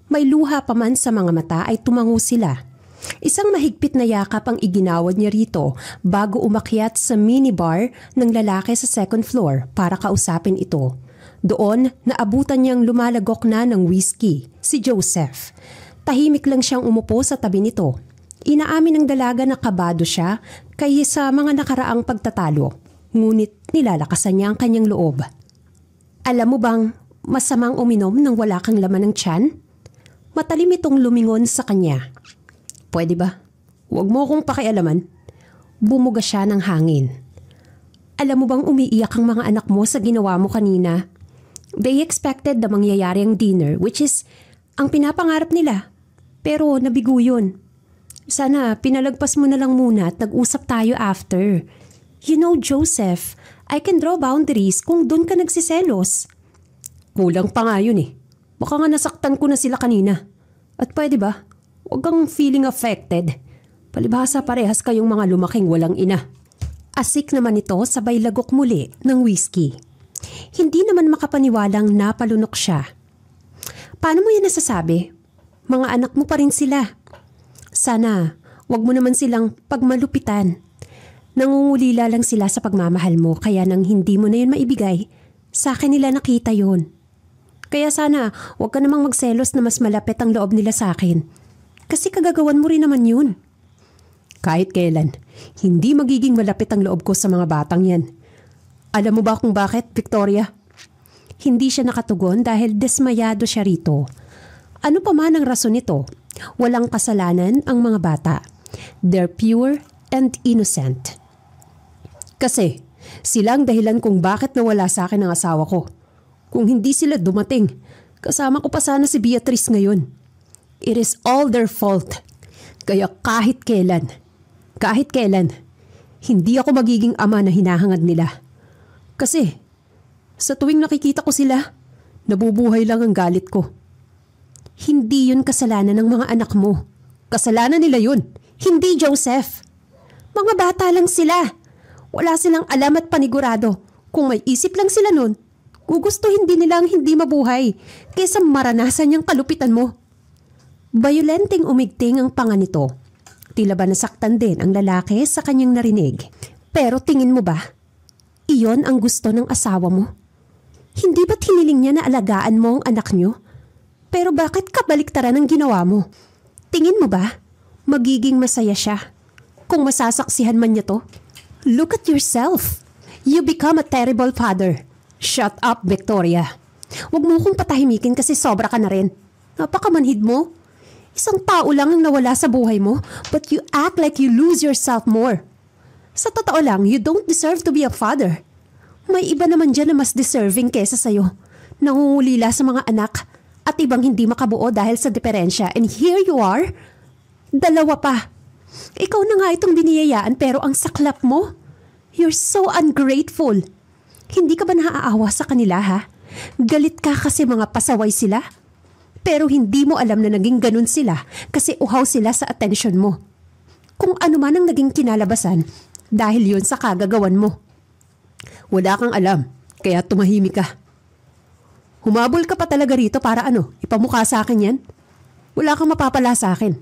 May luha pa man sa mga mata ay tumango sila. Isang mahigpit na yakap ang iginawad niya rito bago umakyat sa minibar ng lalaki sa second floor para kausapin ito. Doon, naabutan niyang lumalagok na ng whiskey, si Joseph. Tahimik lang siyang umupo sa tabi nito. Inaamin ng dalaga na kabado siya kaya sa mga nakaraang pagtatalo. Ngunit nilalakasan niya ang kanyang loob. Alam mo bang masamang uminom nang wala kang laman ng tiyan? Matalim itong lumingon sa kanya. Pwede ba? Huwag mo akong pakialaman. Bumuga siya ng hangin. Alam mo bang umiiyak ang mga anak mo sa ginawa mo kanina? They expected na mangyayari ang dinner, which is ang pinapangarap nila. Pero nabigo yun. Sana pinalagpas mo na lang muna at nag-usap tayo after. You know, Joseph, I can draw boundaries kung doon ka nagsiselos. Kulang pa nga yun eh. Baka nga nasaktan ko na sila kanina. At pwede ba? Huwag kang feeling affected. Palibhasa parehas kayong mga lumaking walang ina. Asik naman ito sabay lagok muli ng whiskey. Hindi naman makapaniwalang napalunok siya. Paano mo yan nasasabi? Mga anak mo pa rin sila. Sana, wag mo naman silang pagmalupitan. Nangungulila lang sila sa pagmamahal mo kaya nang hindi mo na yun maibigay, sa akin nila nakita yun. Kaya sana, wag ka namang magselos na mas malapit ang loob nila sa akin. Kasi kagagawan mo rin naman yun. Kahit kailan, hindi magiging malapit ang loob ko sa mga batang yan. Alam mo ba kung bakit, Victoria? Hindi siya nakatugon dahil desmayado siya rito. Ano pa man ang rason nito, walang kasalanan ang mga bata. They're pure and innocent. Kasi sila ang dahilan kung bakit nawala sa akin ang asawa ko. Kung hindi sila dumating, kasama ko pa sana si Beatrice ngayon. It is all their fault. Kaya kahit kailan, hindi ako magiging ama na hinahangad nila. Kasi, sa tuwing nakikita ko sila, nabubuhay lang ang galit ko. Hindi yun kasalanan ng mga anak mo. Kasalanan nila yun. Hindi, Joseph. Mga bata lang sila. Wala silang alam at panigurado. Kung may isip lang sila nun, gugustuhin din nila ang hindi mabuhay kaysa maranasan yung kalupitan mo. Bayolenteng umigting ang panga nito. Tila ba nasaktan din ang lalaki sa kanyang narinig. Pero tingin mo ba, iyon ang gusto ng asawa mo? Hindi ba't hiniling niya na alagaan mo ang anak niyo? Pero bakit kabaliktaran ang ginawa mo? Tingin mo ba, magiging masaya siya kung masasaksihan man niya to? Look at yourself. You become a terrible father. Shut up, Victoria. Huwag mo kong patahimikin kasi sobra ka na rin. Napakamanhid mo. Isang tao lang ang nawala sa buhay mo, but you act like you lose yourself more. Sa totoo lang, you don't deserve to be a father. May iba naman dyan na mas deserving kesa sa'yo. Nangungulila sa mga anak at ibang hindi makabuo dahil sa diferensya. And here you are, dalawa pa. Ikaw na nga itong diniyayaan pero ang saklap mo. You're so ungrateful. Hindi ka ba naaawa sa kanila ha? Galit ka kasi mga pasaway sila? Pero hindi mo alam na naging ganun sila kasi uhaw sila sa atensyon mo. Kung ano man ang naging kinalabasan, dahil yun sa kagagawan mo. Wala kang alam, kaya tumahimik ka. Humabol ka pa talaga rito para ano, ipamukha sa akin yan? Wala kang mapapala sa akin.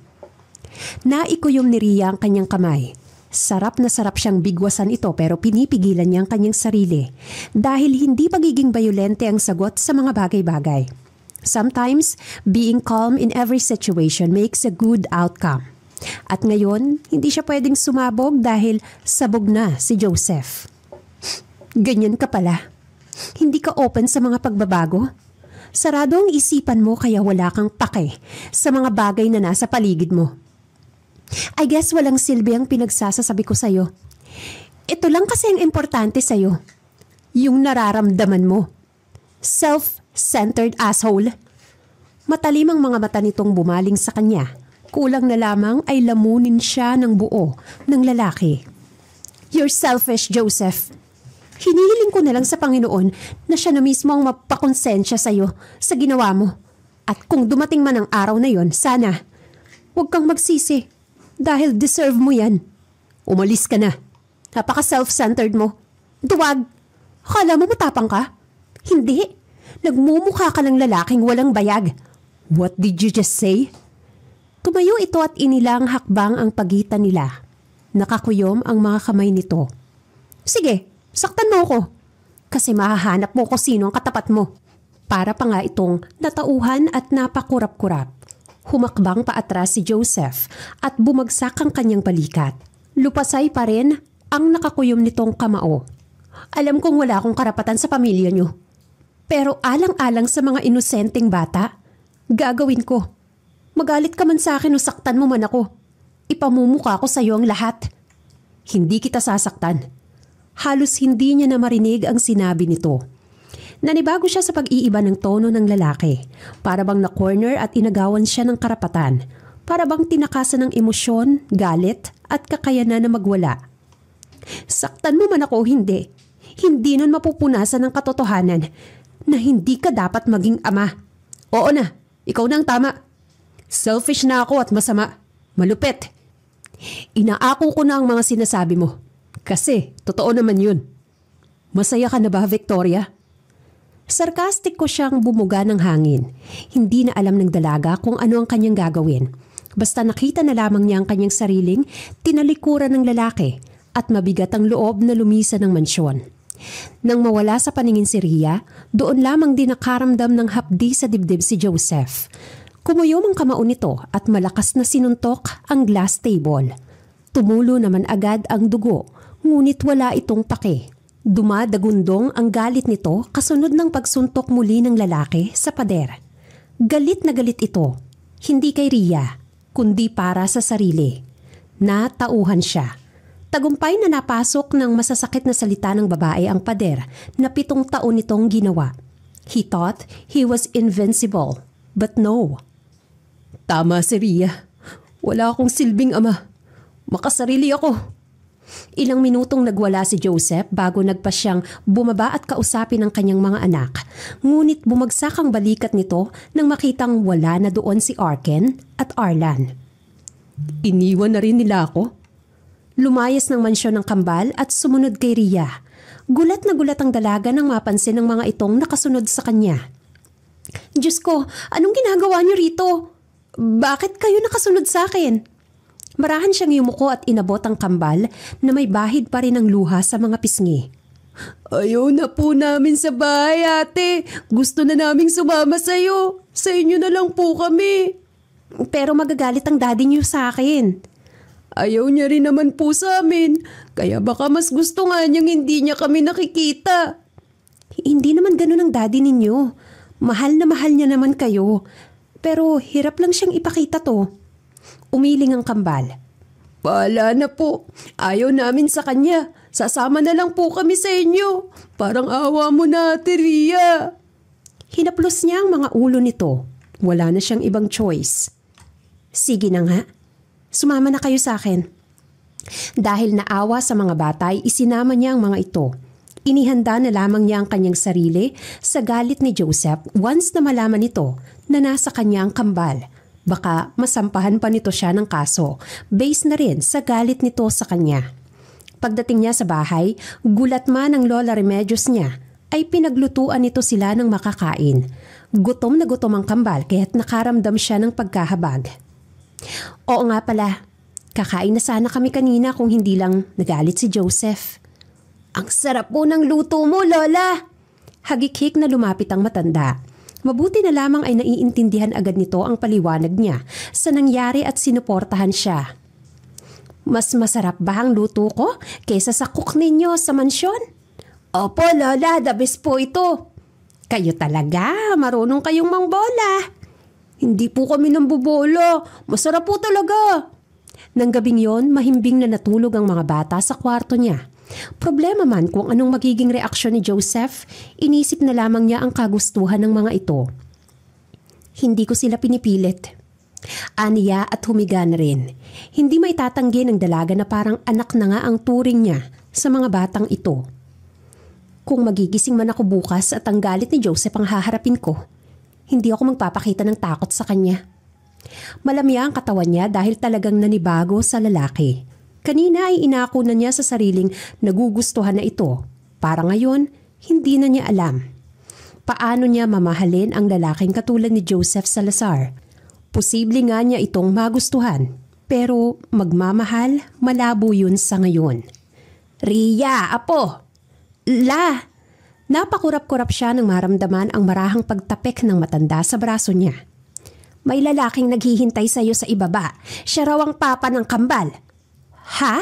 Naikuyom ni Rhea ang kanyang kamay. Sarap na sarap siyang bigwasan ito pero pinipigilan niya ang kanyang sarili dahil hindi pagiging bayolente ang sagot sa mga bagay-bagay. Sometimes, being calm in every situation makes a good outcome. At ngayon, hindi siya pwedeng sumabog dahil sabog na si Joseph. Ganyan ka pala. Hindi ka open sa mga pagbabago. Sarado ang isipan mo kaya wala kang pake sa mga bagay na nasa paligid mo. I guess walang silbi ang pinagsasasabi ko sa'yo. Ito lang kasi ang importante sa'yo. Yung nararamdaman mo. Self-centered asshole. Matalim ang mga mata nitong bumaling sa kanya. Kulang na lamang ay lamunin siya ng buo ng lalaki. You're selfish, Joseph. Hinihiling ko na lang sa Panginoon na siya na mismo ang mapakonsensya sa'yo sa ginawa mo. At kung dumating man ang araw na yon, sana, huwag kang magsisi. Dahil deserve mo yan. Umalis ka na. Napaka-self-centered mo. Duwag. Akala mo matapang ka? Hindi. Nagmumukha ka ng lalaking walang bayag. What did you just say? Tumayo ito at inilang hakbang ang pagitan nila. Nakakuyom ang mga kamay nito. Sige, saktan mo ko. Kasi mahahanap mo ko sino ang katapat mo. Para pa nga itong natauhan at napakurap-kurap. Humakbang paatras si Joseph at bumagsak ang kanyang balikat. Lupasay pa rin ang nakakuyom nitong kamao. Alam kong wala akong karapatan sa pamilya niyo. Pero alang-alang sa mga inosenteng bata, gagawin ko. Magalit ka man sa akin o saktan mo man ako. Ipamumuka ko sa iyo ang lahat. Hindi kita sasaktan. Halos hindi niya na marinig ang sinabi nito. Nanibago siya sa pag-iiba ng tono ng lalaki. Para bang na-corner at inagawan siya ng karapatan. Para bang tinakasan ng emosyon, galit at kakayanan na magwala. Saktan mo man ako o hindi. Hindi nun mapupunasan ng katotohanan na hindi ka dapat maging ama. Oo na, ikaw na ang tama. Selfish na ako at masama. Malupit. Inaako ko na ang mga sinasabi mo. Kasi, totoo naman yun. Masaya ka na ba, Victoria? Sarkastik ko siyang bumuga ng hangin. Hindi na alam ng dalaga kung ano ang kanyang gagawin. Basta nakita na lamang niya ang kanyang sariling tinalikuran ng lalaki at mabigat ang loob na lumisan ng mansyon. Nang mawala sa paningin si Rhea, doon lamang din nakaramdam ng hapdi sa dibdib si Joseph. Kumuyom ang kamao nito at malakas na sinuntok ang glass table. Tumulo naman agad ang dugo, ngunit wala itong pake. Dumadagundong ang galit nito kasunod ng pagsuntok muli ng lalaki sa pader. Galit na galit ito, hindi kay Rhea, kundi para sa sarili. Natauhan siya. Tagumpay na napasok ng masasakit na salita ng babae ang pader na 7 taon nitong ginawa. He thought he was invincible, but no. Tama si Rhea. Wala akong silbing ama. Makasarili ako. Ilang minutong nagwala si Joseph bago nagpa siyang bumaba at kausapin ang kanyang mga anak. Ngunit bumagsak ang balikat nito nang makitang wala na doon si Arken at Arlan. Iniwan na rin nila ako. Lumayas ng mansyon ng kambal at sumunod kay Rhea. Gulat na gulat ang dalaga nang mapansin ng mga itong nakasunod sa kanya. Diyos ko, anong ginagawa niyo rito? Bakit kayo nakasunod sa akin? Marahan siyang yumuko at inabot ang kambal na may bahid pa rin ng luha sa mga pisngi. Ayaw na po namin sa bahay, ate. Gusto na naming sumama sa'yo. Sa inyo na lang po kami. Pero magagalit ang daddy niyo sa akin. Ayaw niya rin naman po sa amin. Kaya baka mas gusto nga niyang hindi niya kami nakikita. Hindi naman ganun ang daddy ninyo. Mahal na mahal niya naman kayo. Pero hirap lang siyang ipakita to. Umiling ang kambal. Bahala na po. Ayaw namin sa kanya. Sasama na lang po kami sa inyo. Parang awa mo na, Ate Rhea. Hinaplos niya ang mga ulo nito. Wala na siyang ibang choice. Sige na nga. Sumama na kayo sa akin. Dahil naawa sa mga bata ay isinama niya ang mga ito. Inihanda na lamang niya ang kanyang sarili sa galit ni Joseph once na malaman nito na nasa kanya ang kambal. Baka masampahan pa nito siya ng kaso, based na rin sa galit nito sa kanya. Pagdating niya sa bahay, gulat man ang Lola Remedios niya, ay pinaglutuan nito sila ng makakain. Gutom na gutom ang kambal kaya't nakaramdam siya ng pagkahabag. Oo nga pala, kakain na sana kami kanina kung hindi lang nagalit si Joseph. Ang sarap po ng luto mo, Lola! Hagik-hik na lumapit ang matanda. Mabuti na lamang ay naiintindihan agad nito ang paliwanag niya sa nangyari at sinuportahan siya. Mas masarap ba ang luto ko kaysa sa cook ninyo sa mansyon? Opo, Lola, the best po ito. Kayo talaga, marunong kayong mangbola. Hindi po kami nambobola, masarap po talaga. Nang gabing yon, mahimbing na natulog ang mga bata sa kwarto niya. Problema man kung anong magiging reaksyon ni Joseph, inisip na lamang niya ang kagustuhan ng mga ito. Hindi ko sila pinipilit. Aniya at humiga na rin. Hindi may tatanggi ng dalaga na parang anak na nga ang turing niya sa mga batang ito. Kung magigising man ako bukas at ang galit ni Joseph ang haharapin ko, hindi ako magpapakita ng takot sa kanya. Malamya ang katawan niya dahil talagang nanibago sa lalaki. Kanina ay inako na niya sa sariling nagugustuhan na ito. Para ngayon, hindi na niya alam. Paano niya mamahalin ang lalaking katulad ni Joseph Salazar? Posible nga niya itong magustuhan, pero magmamahal, malabo yun sa ngayon. Rhea, apo! La! Napakurap-kurap siya nang maramdaman ang marahang pagtapik ng matanda sa braso niya. May lalaking naghihintay sa iyo sa ibaba. Siya raw ang papa ng kambal. Ha?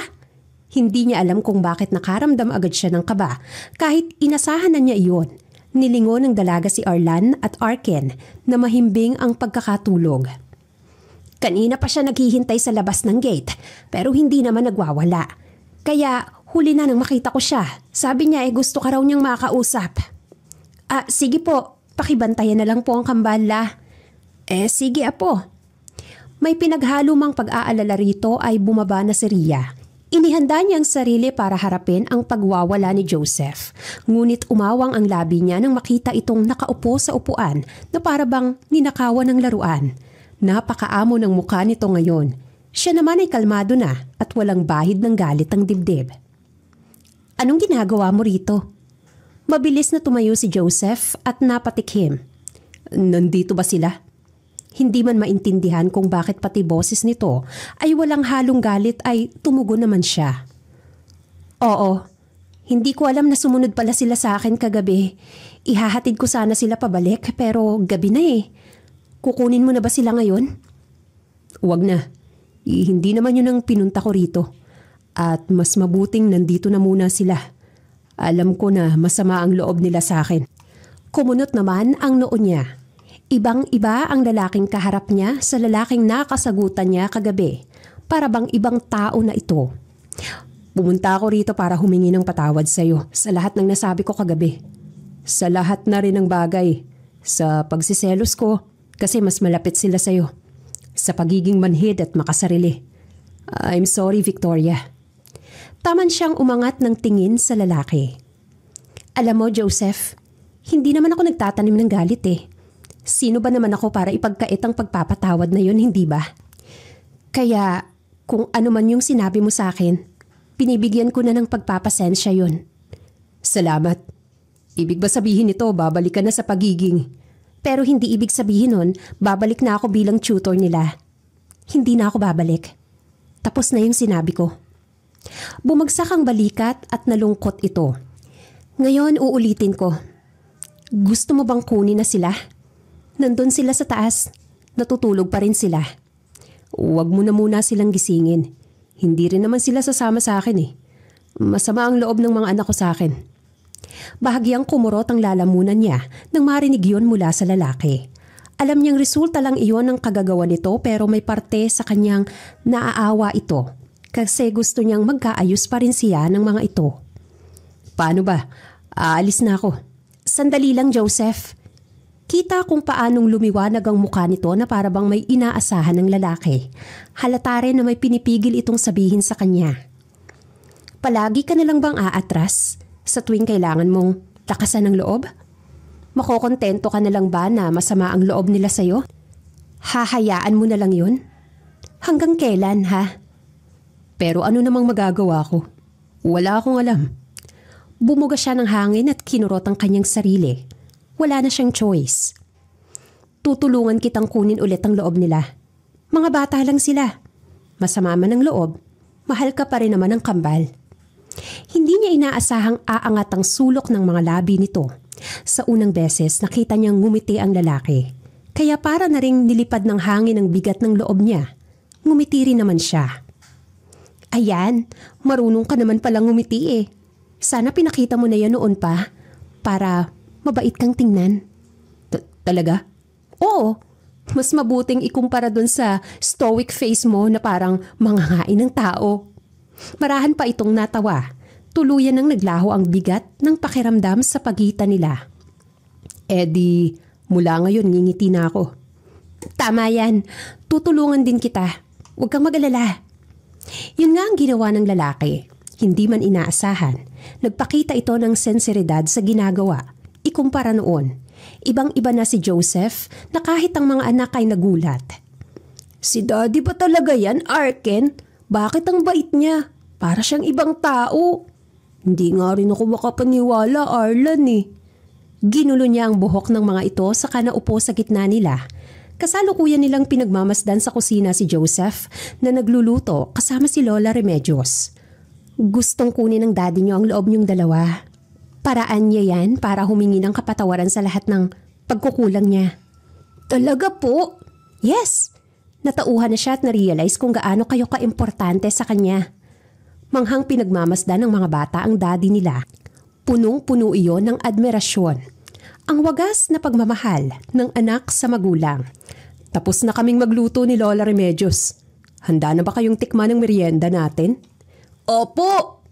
Hindi niya alam kung bakit nakaramdam agad siya ng kaba kahit inasahan na niya iyon. Nilingon ng dalaga si Arlan at Arken na mahimbing ang pagkakatulog. Kanina pa siya naghihintay sa labas ng gate pero hindi naman nagwawala. Kaya huli na nang makita ko siya. Sabi niya gusto ka raw niyang makausap. Sige po, pakibantayan na lang po ang kambala. Sige apo. May pinaghalo mang pag-aalala rito ay bumaba na si Rhea. Inihanda niya ang sarili para harapin ang pagwawala ni Joseph. Ngunit umawang ang labi niya nang makita itong nakaupo sa upuan na parabang ninakawan ng laruan. Napakaamo ng mukha nito ngayon. Siya naman ay kalmado na at walang bahid ng galit ang dibdib. Anong ginagawa mo rito? Mabilis na tumayo si Joseph at napatikhim. Nandito ba sila? Hindi man maintindihan kung bakit pati boses nito ay walang halong galit ay tumugon naman siya. Oo, hindi ko alam na sumunod pala sila sa akin kagabi. Ihahatid ko sana sila pabalik pero gabi na eh. Kukunin mo na ba sila ngayon? Huwag na. Hindi naman yun ang pinunta ko rito. At mas mabuting nandito na muna sila. Alam ko na masama ang loob nila sa akin. Kumunot naman ang noo niya. Ibang-iba ang lalaking kaharap niya sa lalaking nakasagutan niya kagabi. Para bang ibang tao na ito. Pumunta ako rito para humingi ng patawad sa iyo sa lahat ng nasabi ko kagabi. Sa lahat na rin ng bagay. Sa pagsiselos ko kasi mas malapit sila sa iyo. Sa pagiging manhid at makasarili. I'm sorry, Victoria. Taman siyang umangat ng tingin sa lalaki. Alam mo, Joseph, hindi naman ako nagtatanim ng galit eh. Sino ba naman ako para ipagkait ang pagpapatawad na yun, hindi ba? Kaya, kung ano man yung sinabi mo sa akin, pinibigyan ko na ng pagpapasensya yun. Salamat. Ibig ba sabihin nito, babalik ka na sa pagiging? Pero hindi ibig sabihin nun, babalik na ako bilang tutor nila. Hindi na ako babalik. Tapos na yung sinabi ko. Bumagsak ang balikat at nalungkot ito. Ngayon uulitin ko. Gusto mo bang kunin na sila? Nandun sila sa taas. Natutulog pa rin sila. Huwag mo na muna silang gisingin. Hindi rin naman sila sasama sa akin eh. Masama ang loob ng mga anak ko sa akin. Bahagyang kumurot ang lalamunan niya nang marinig yun mula sa lalaki. Alam niyang resulta lang iyon ng kagagawa nito pero may parte sa kanyang naaawa ito kasi gusto niyang magkaayos pa rin siya ng mga ito. Paano ba? Aalis na ako. Sandali lang, Joseph. Kita kung paanong lumiwanag ang mukha nito na para bang may inaasahan ng lalaki. Halata rin na may pinipigil itong sabihin sa kanya. Palagi ka na lang bang aatras? Sa tuwing kailangan mong lakasan ng loob? Makokontento ka na lang ba na masama ang loob nila sa'yo? Hahayaan mo na lang yun? Hanggang kailan, ha? Pero ano namang magagawa ko? Wala akong alam. Bumuga siya ng hangin at kinurot ang kanyang sarili. Wala na siyang choice. Tutulungan kitang kunin ulit ang loob nila. Mga bata lang sila. Masama man ang loob, mahal ka pa rin naman ng kambal. Hindi niya inaasahang aangat ang sulok ng mga labi nito. Sa unang beses nakita niyang ngumiti ang lalaki. Kaya para na ring nilipad ng hangin ang bigat ng loob niya. Ngumiti rin naman siya. Ayan, marunong ka naman palang ngumiti eh. Sana pinakita mo na yan noon pa para mabait kang tingnan. Talaga? Oo, mas mabuting ikumpara dun sa stoic face mo na parang manghangain ng tao. Marahan pa itong natawa. Tuluyan nang naglaho ang bigat ng pakiramdam sa pagitan nila. Di, mula ngayon ngingiti na ako. Tama yan. Tutulungan din kita. Huwag kang mag-alala. Yun nga ang ginawa ng lalaki. Hindi man inaasahan. Nagpakita ito ng senseridad sa ginagawa. Ikumpara noon. Ibang-iba na si Joseph na kahit ang mga anak ay nagulat. Si Daddy ba talaga yan, Arken? Bakit ang bait niya? Para siyang ibang tao. Hindi nga rin ako makapaniwala, Arlan eh. Ginulo niya ang buhok ng mga ito saka naupo sa gitna nila. Kasalukuyan nilang pinagmamasdan sa kusina si Joseph na nagluluto kasama si Lola Remedios. Gustong kunin ng daddy niyo ang loob niyong dalawa. Paraan niya yan para humingi ng kapatawaran sa lahat ng pagkukulang niya. Talaga po? Yes. Natauhan na siya at na-realize kung gaano kayo kaimportante sa kanya. Manghang pinagmamasdan ng mga bata ang daddy nila. Punong-puno iyon ng admirasyon. Ang wagas na pagmamahal ng anak sa magulang. Tapos na kaming magluto ni Lola Remedios. Handa na ba kayong tikman ng merienda natin? Opo!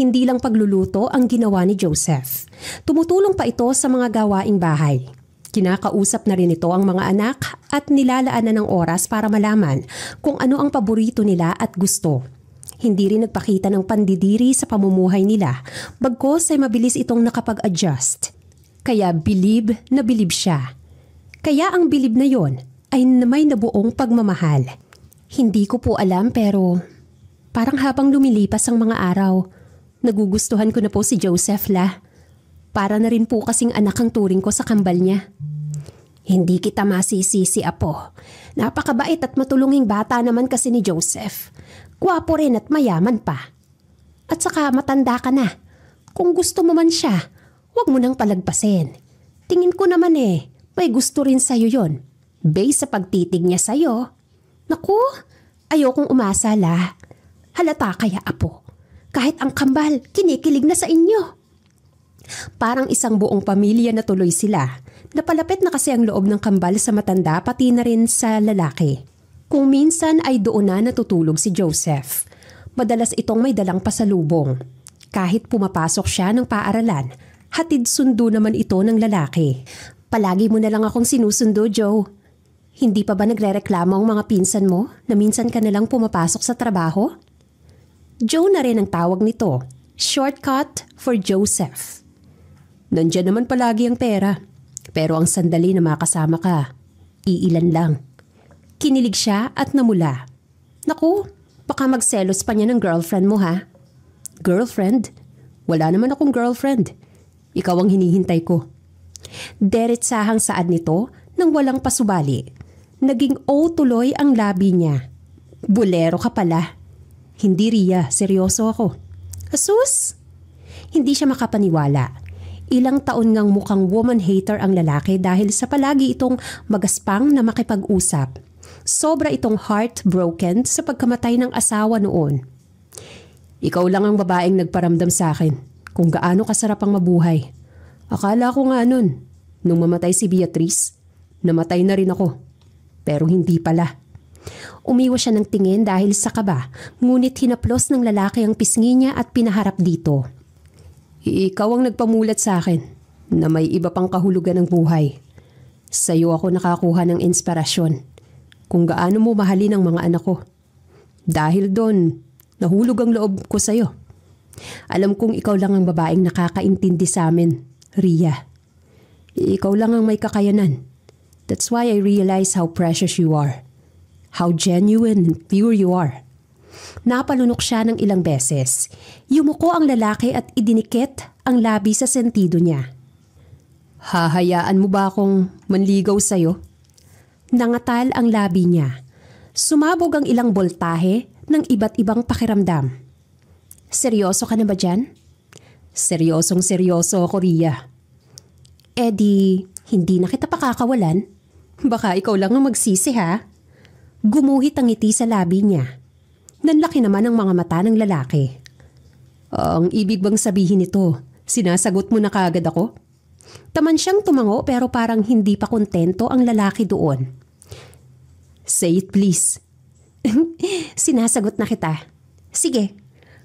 Hindi lang pagluluto ang ginawa ni Joseph. Tumutulong pa ito sa mga gawaing bahay. Kinakausap na rin ito ang mga anak at nilalaanan ng oras para malaman kung ano ang paborito nila at gusto. Hindi rin nagpakita ng pandidiri sa pamumuhay nila, bagkos ay mabilis itong nakapag-adjust. Kaya bilib na bilib siya. Kaya ang bilib na yon ay may nabuong pagmamahal. Hindi ko po alam pero parang habang lumilipas ang mga araw, nagugustuhan ko na po si Joseph la. Para na rin po kasing anak ang turing ko sa kambal niya. Hindi kita masisisi, apo. Napakabait at matulunging bata naman kasi ni Joseph. Gwapo rin at mayaman pa. At saka matanda ka na. Kung gusto mo man siya, huwag mo nang palagpasin. Tingin ko naman may gusto rin sa'yo yon. Based sa pagtitig niya sa'yo. Naku, ayokong umasa la. Halata kaya, apo. Kahit ang kambal, kinikilig na sa inyo. Parang isang buong pamilya na tuloy sila. Napalapit na kasi ang loob ng kambal sa matanda pati na rin sa lalaki. Kung minsan ay doon na natutulog si Joseph. Madalas itong may dalang pasalubong. Kahit pumapasok siya ng paaralan, hatid sundo naman ito ng lalaki. Palagi mo na lang akong sinusundo, Joe. Hindi pa ba nagrereklamo ang mga pinsan mo na minsan ka na lang pumapasok sa trabaho? Joe na rin ang tawag nito. Shortcut for Joseph. Nandiyan naman palagi ang pera. Pero ang sandali na makasama ka, iilan lang. Kinilig siya at namula. Naku, baka magselos pa niya ng girlfriend mo ha? Girlfriend? Wala naman akong girlfriend. Ikaw ang hinihintay ko. Deretsahang saad nito nang walang pasubali. Naging O tuloy ang labi niya. Bulero ka pala. Hindi, Ria, seryoso ako. Asus? Hindi siya makapaniwala. Ilang taon ngang mukhang woman hater ang lalaki dahil sa palagi itong magaspang na makipag-usap. Sobra itong heartbroken sa pagkamatay ng asawa noon. Ikaw lang ang babaeng nagparamdam sa akin kung gaano kasarap ang mabuhay. Akala ko nga nun, nung mamatay si Beatrice, namatay na rin ako. Pero hindi pala. Umiwas siya ng tingin dahil sa kaba, ngunit hinaplos ng lalaki ang pisngi niya at pinaharap dito. Ikaw ang nagpamulat sa akin na may iba pang kahulugan ng buhay. Sa'yo ako nakakuha ng inspirasyon kung gaano mo mahalin ang mga anak ko. Dahil doon, nahulog ang loob ko sa'yo. Alam kong ikaw lang ang babaeng nakakaintindi sa amin, Ria. Ikaw lang ang may kakayanan. That's why I realize how precious you are. How genuine and pure you are. Napalunok siya ng ilang beses. Yumuko ang lalaki at idinikit ang labi sa sentido niya. Hahayaan mo ba akong manligaw sa'yo? Nangatal ang labi niya. Sumabog ang ilang boltahe ng iba't ibang pakiramdam. Seryoso ka na ba dyan? Seryosong seryoso ako, Ria. Di, hindi na kita pakakawalan. Baka ikaw lang ang magsisi, ha? Gumuhit ang ngiti sa labi niya. Nanlaki naman ang mga mata ng lalaki. Ang ibig bang sabihin nito, sinasagot mo na kaagad ako? Taman siyang tumango pero parang hindi pa kontento ang lalaki doon. Say it please. Sinasagot na kita. Sige,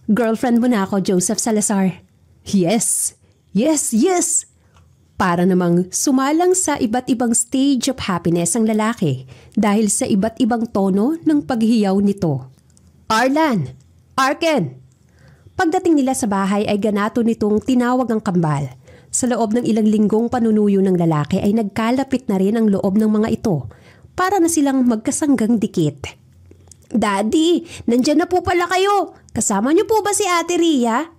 girlfriend mo na ako, Joseph Salazar. Yes, yes, yes! Para namang sumalang sa iba't ibang stage of happiness ang lalaki dahil sa iba't ibang tono ng paghiyaw nito. Arlan! Arken! Pagdating nila sa bahay ay ganato nitong tinawag ang kambal. Sa loob ng ilang linggong panunuyo ng lalaki ay nagkalapit na rin ang loob ng mga ito para na silang magkasanggang dikit. Daddy, nandyan na po pala kayo. Kasama niyo po ba si Ate Ria?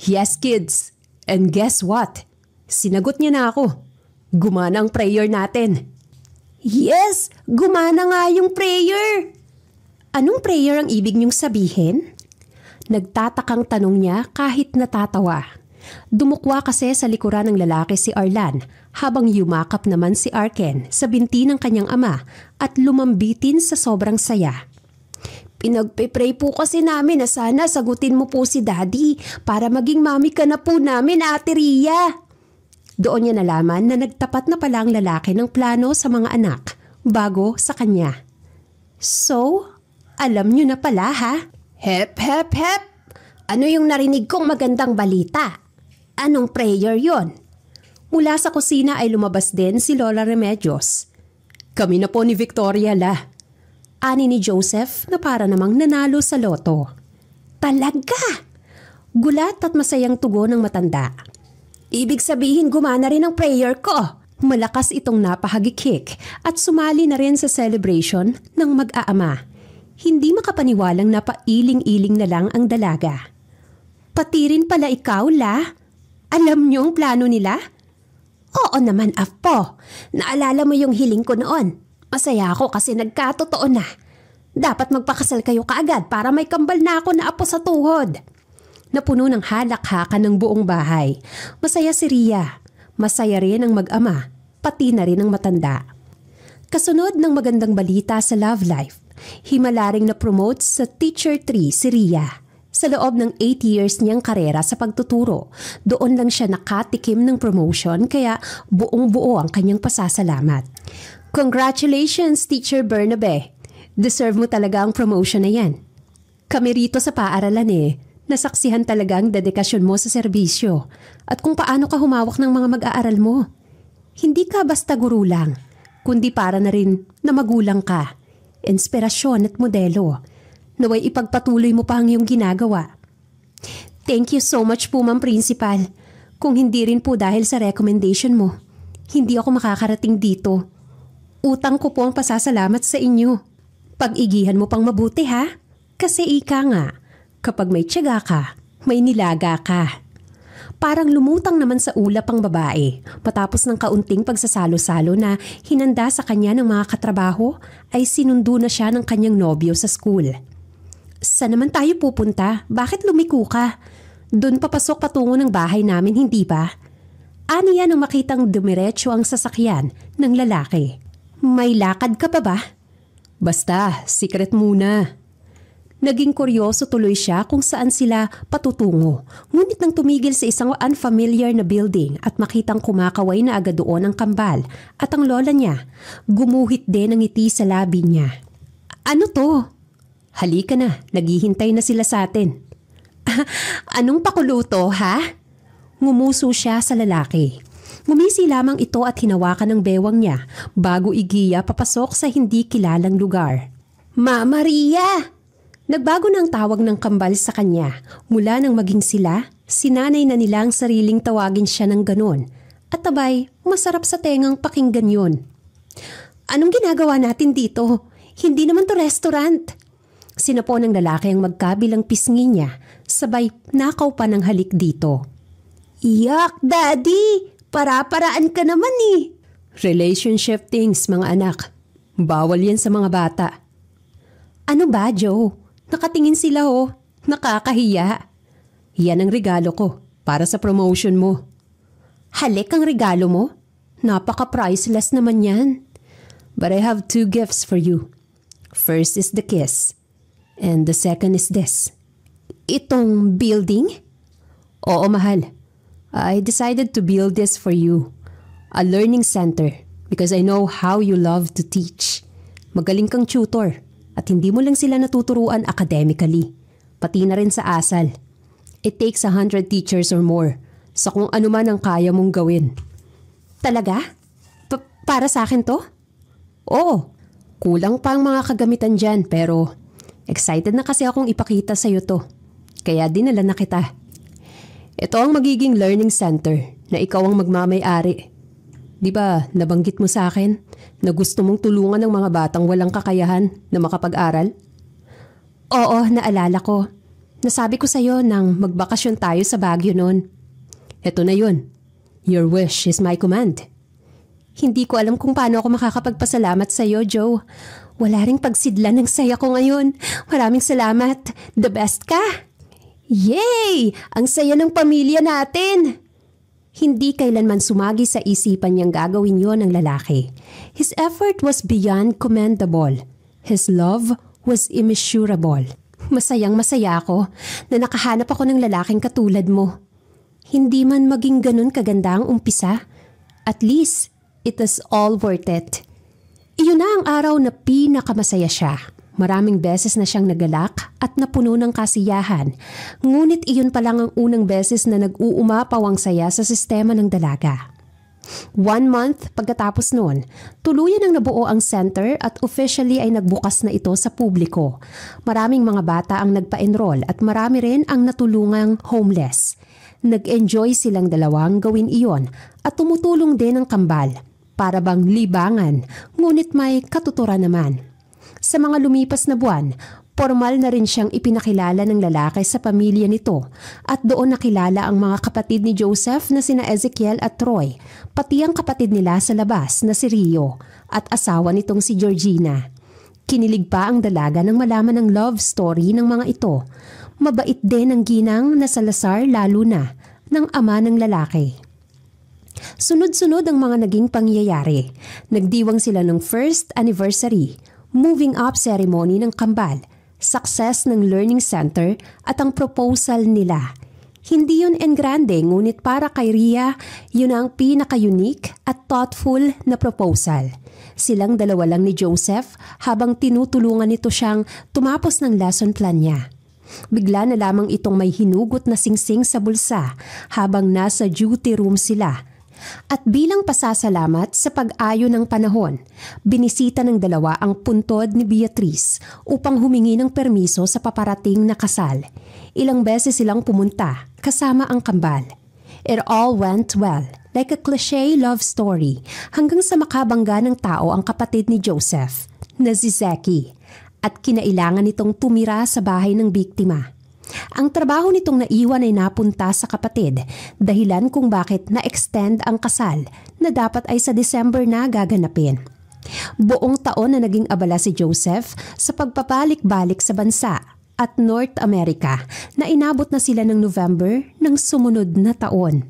Yes, kids. And guess what? Sinagot niya na ako. Gumana ang prayer natin. Yes! Gumana nga yung prayer! Anong prayer ang ibig niyong sabihin? Nagtatakang tanong niya kahit natatawa. Dumukwa kasi sa likuran ng lalaki si Arlan habang yumakap naman si Arken sa binti ng kanyang ama at lumambitin sa sobrang saya. Pinagpipray po kasi namin na sana sagutin mo po si Daddy para maging mami ka na po namin, Ate Ria. Doon niya nalaman na nagtapat na pala ang lalaki ng plano sa mga anak bago sa kanya. So, alam niyo na pala ha? Hep, hep, hep! Ano yung narinig kong magandang balita? Anong prayer yon? Mula sa kusina ay lumabas din si Lola Remedios. Kami na po ni Victoria la. Ani ni Joseph na para namang nanalo sa loto. Talaga? Gulat at masayang tugon ng matanda. Ibig sabihin gumana rin ang prayer ko. Malakas itong napahagikik at sumali na rin sa celebration ng mag-aama. Hindi makapaniwalang napailing-iling na lang ang dalaga. Pati rin pala ikaw, La? Alam niyo ang plano nila? Oo naman, Apo. Naalala mo yung hiling ko noon. Masaya ako kasi nagkatotoo na. Dapat magpakasal kayo kaagad para may kambal na ako na apo sa tuhod. Napuno ng halak-hakan ng buong bahay. Masaya si Ria. Masaya rin ang mag-ama, pati na rin ang matanda. Kasunod ng magandang balita sa love life, himalaring na-promote sa Teacher 3 si Ria. Sa loob ng 8 years niyang karera sa pagtuturo, doon lang siya nakatikim ng promotion kaya buong-buo ang kanyang pasasalamat. Congratulations, Teacher Bernabe! Deserve mo talaga ang promotion na yan. Kami rito sa paaralan nasaksihan talaga ang dedikasyon mo sa serbisyo at kung paano ka humawak ng mga mag-aaral mo. Hindi ka basta guro lang, kundi para na rin na magulang ka, inspirasyon at modelo. Naway ipagpatuloy mo pa ang iyong ginagawa. Thank you so much po, Ma'am Principal. Kung hindi rin po dahil sa recommendation mo, hindi ako makakarating dito. Utang ko po ang pasasalamat sa inyo. Pag-igihan mo pang mabuti ha, kasi ika nga. Kapag may tiyaga ka, may nilaga ka. Parang lumutang naman sa ulap ang babae. Patapos ng kaunting pagsasalo-salo na hinanda sa kanya ng mga katrabaho, ay sinundo na siya ng kanyang nobyo sa school. Saan naman tayo pupunta? Bakit lumiko ka? Doon papasok patungo ng bahay namin, hindi ba? Aniya nang makitang dumiretso ang sasakyan ng lalaki. May lakad ka pa ba? Basta, secret muna. Naging kuryoso tuloy siya kung saan sila patutungo. Ngunit nang tumigil sa isang unfamiliar na building at makitang kumakaway na agad doon ang kambal at ang lola niya, gumuhit din ang ngiti sa labi niya. Ano to? Halika na, naghihintay na sila sa atin. Anong pakuluto, ha? Ngumuso siya sa lalaki. Ngumisi lamang ito at hinawakan ng bewang niya bago igiya papasok sa hindi kilalang lugar. Ma Maria! Nagbago na ang tawag ng kambal sa kanya. Mula nang maging sila, sinanay na nilang sariling tawagin siya ng ganon. At abay, masarap sa tengang pakinggan yun. Anong ginagawa natin dito? Hindi naman to restaurant. Sinapo ng lalaki ang magkabilang pisngi niya, sabay nakaw pa ng halik dito. Yak, daddy! Para-paraan ka naman eh. Relationship things, mga anak. Bawal yan sa mga bata. Ano ba, Joe? Nakatingin sila oh. Nakakahiya. Yan ang regalo ko para sa promotion mo. Halik ang regalo mo? Napaka-priceless naman yan. But I have 2 gifts for you. First is the kiss. And the second is this. Itong building? Oo, mahal. I decided to build this for you. A learning center because I know how you love to teach. Magaling kang tutor. At hindi mo lang sila natuturuan academically, pati na rin sa asal. It takes 100 teachers or more sa kung ano man ang kaya mong gawin. Talaga? Para sa akin to? Oo, kulang pa ang mga kagamitan dyan pero excited na kasi akong ipakita sa'yo to. Kaya dinala na kita. Ito ang magiging learning center na ikaw ang magmamay-ari. Di ba nabanggit mo sa akin na gusto mong tulungan ng mga batang walang kakayahan na makapag-aral? Oo, naalala ko. Nasabi ko sa'yo nang magbakasyon tayo sa Baguio noon. Eto na yun. Your wish is my command. Hindi ko alam kung paano ako makakapagpasalamat sa'yo, Joe. Wala ring pagsidlan ng saya ko ngayon. Maraming salamat. The best ka. Yay! Ang saya ng pamilya natin! Hindi kailanman sumagi sa isipan niyang gagawin yon ng lalaki. His effort was beyond commendable. His love was immeasurable. Masayang masaya ako na nakahanap ako ng lalaking katulad mo. Hindi man maging ganun kaganda ang umpisa, at least it is all worth it. Iyon na ang araw na pinakamasaya siya. Maraming beses na siyang nagalak at napuno ng kasiyahan, ngunit iyon pa lang ang unang beses na nag-uumapaw ang saya sa sistema ng dalaga. 1 month pagkatapos noon, tuluyan ang nabuo ang center at officially ay nagbukas na ito sa publiko. Maraming mga bata ang nagpa-enroll at marami rin ang natulungang homeless. Nag-enjoy silang dalawang gawin iyon at tumutulong din ang kambal, para bang libangan, ngunit may katuturan naman. Sa mga lumipas na buwan, formal na rin siyang ipinakilala ng lalaki sa pamilya nito at doon nakilala ang mga kapatid ni Joseph na sina Ezekiel at Troy, pati ang kapatid nila sa labas na si Rio at asawa nitong si Georgina. Kinilig pa ang dalaga nang malaman ang love story ng mga ito. Mabait din ang ginang na Salazar lalo na ng ama ng lalaki. Sunod-sunod ang mga naging pangyayari. Nagdiwang sila ng first anniversary, moving up ceremony ng kambal, success ng learning center at ang proposal nila. Hindi yun en grande ngunit para kay Ria, yun ang pinaka-unique at thoughtful na proposal. Silang dalawa lang ni Joseph habang tinutulungan nito siyang tumapos ng lesson plan niya. Bigla na lamang itong may hinugot na singsing sa bulsa habang nasa duty room sila. At bilang pasasalamat sa pag-ayo ng panahon, binisita ng dalawa ang puntod ni Beatrice upang humingi ng permiso sa paparating na kasal. Ilang beses silang pumunta kasama ang kambal. It all went well, like a cliché love story, hanggang sa makabangga ng tao ang kapatid ni Joseph, na si Zeki, at kinailangan nitong tumira sa bahay ng biktima. Ang trabaho nitong naiwan ay napunta sa kapatid, dahilan kung bakit na-extend ang kasal na dapat ay sa December na gaganapin. Buong taon na naging abala si Joseph sa pagpapalik-balik sa bansa at North America na inabot na sila ng November ng sumunod na taon.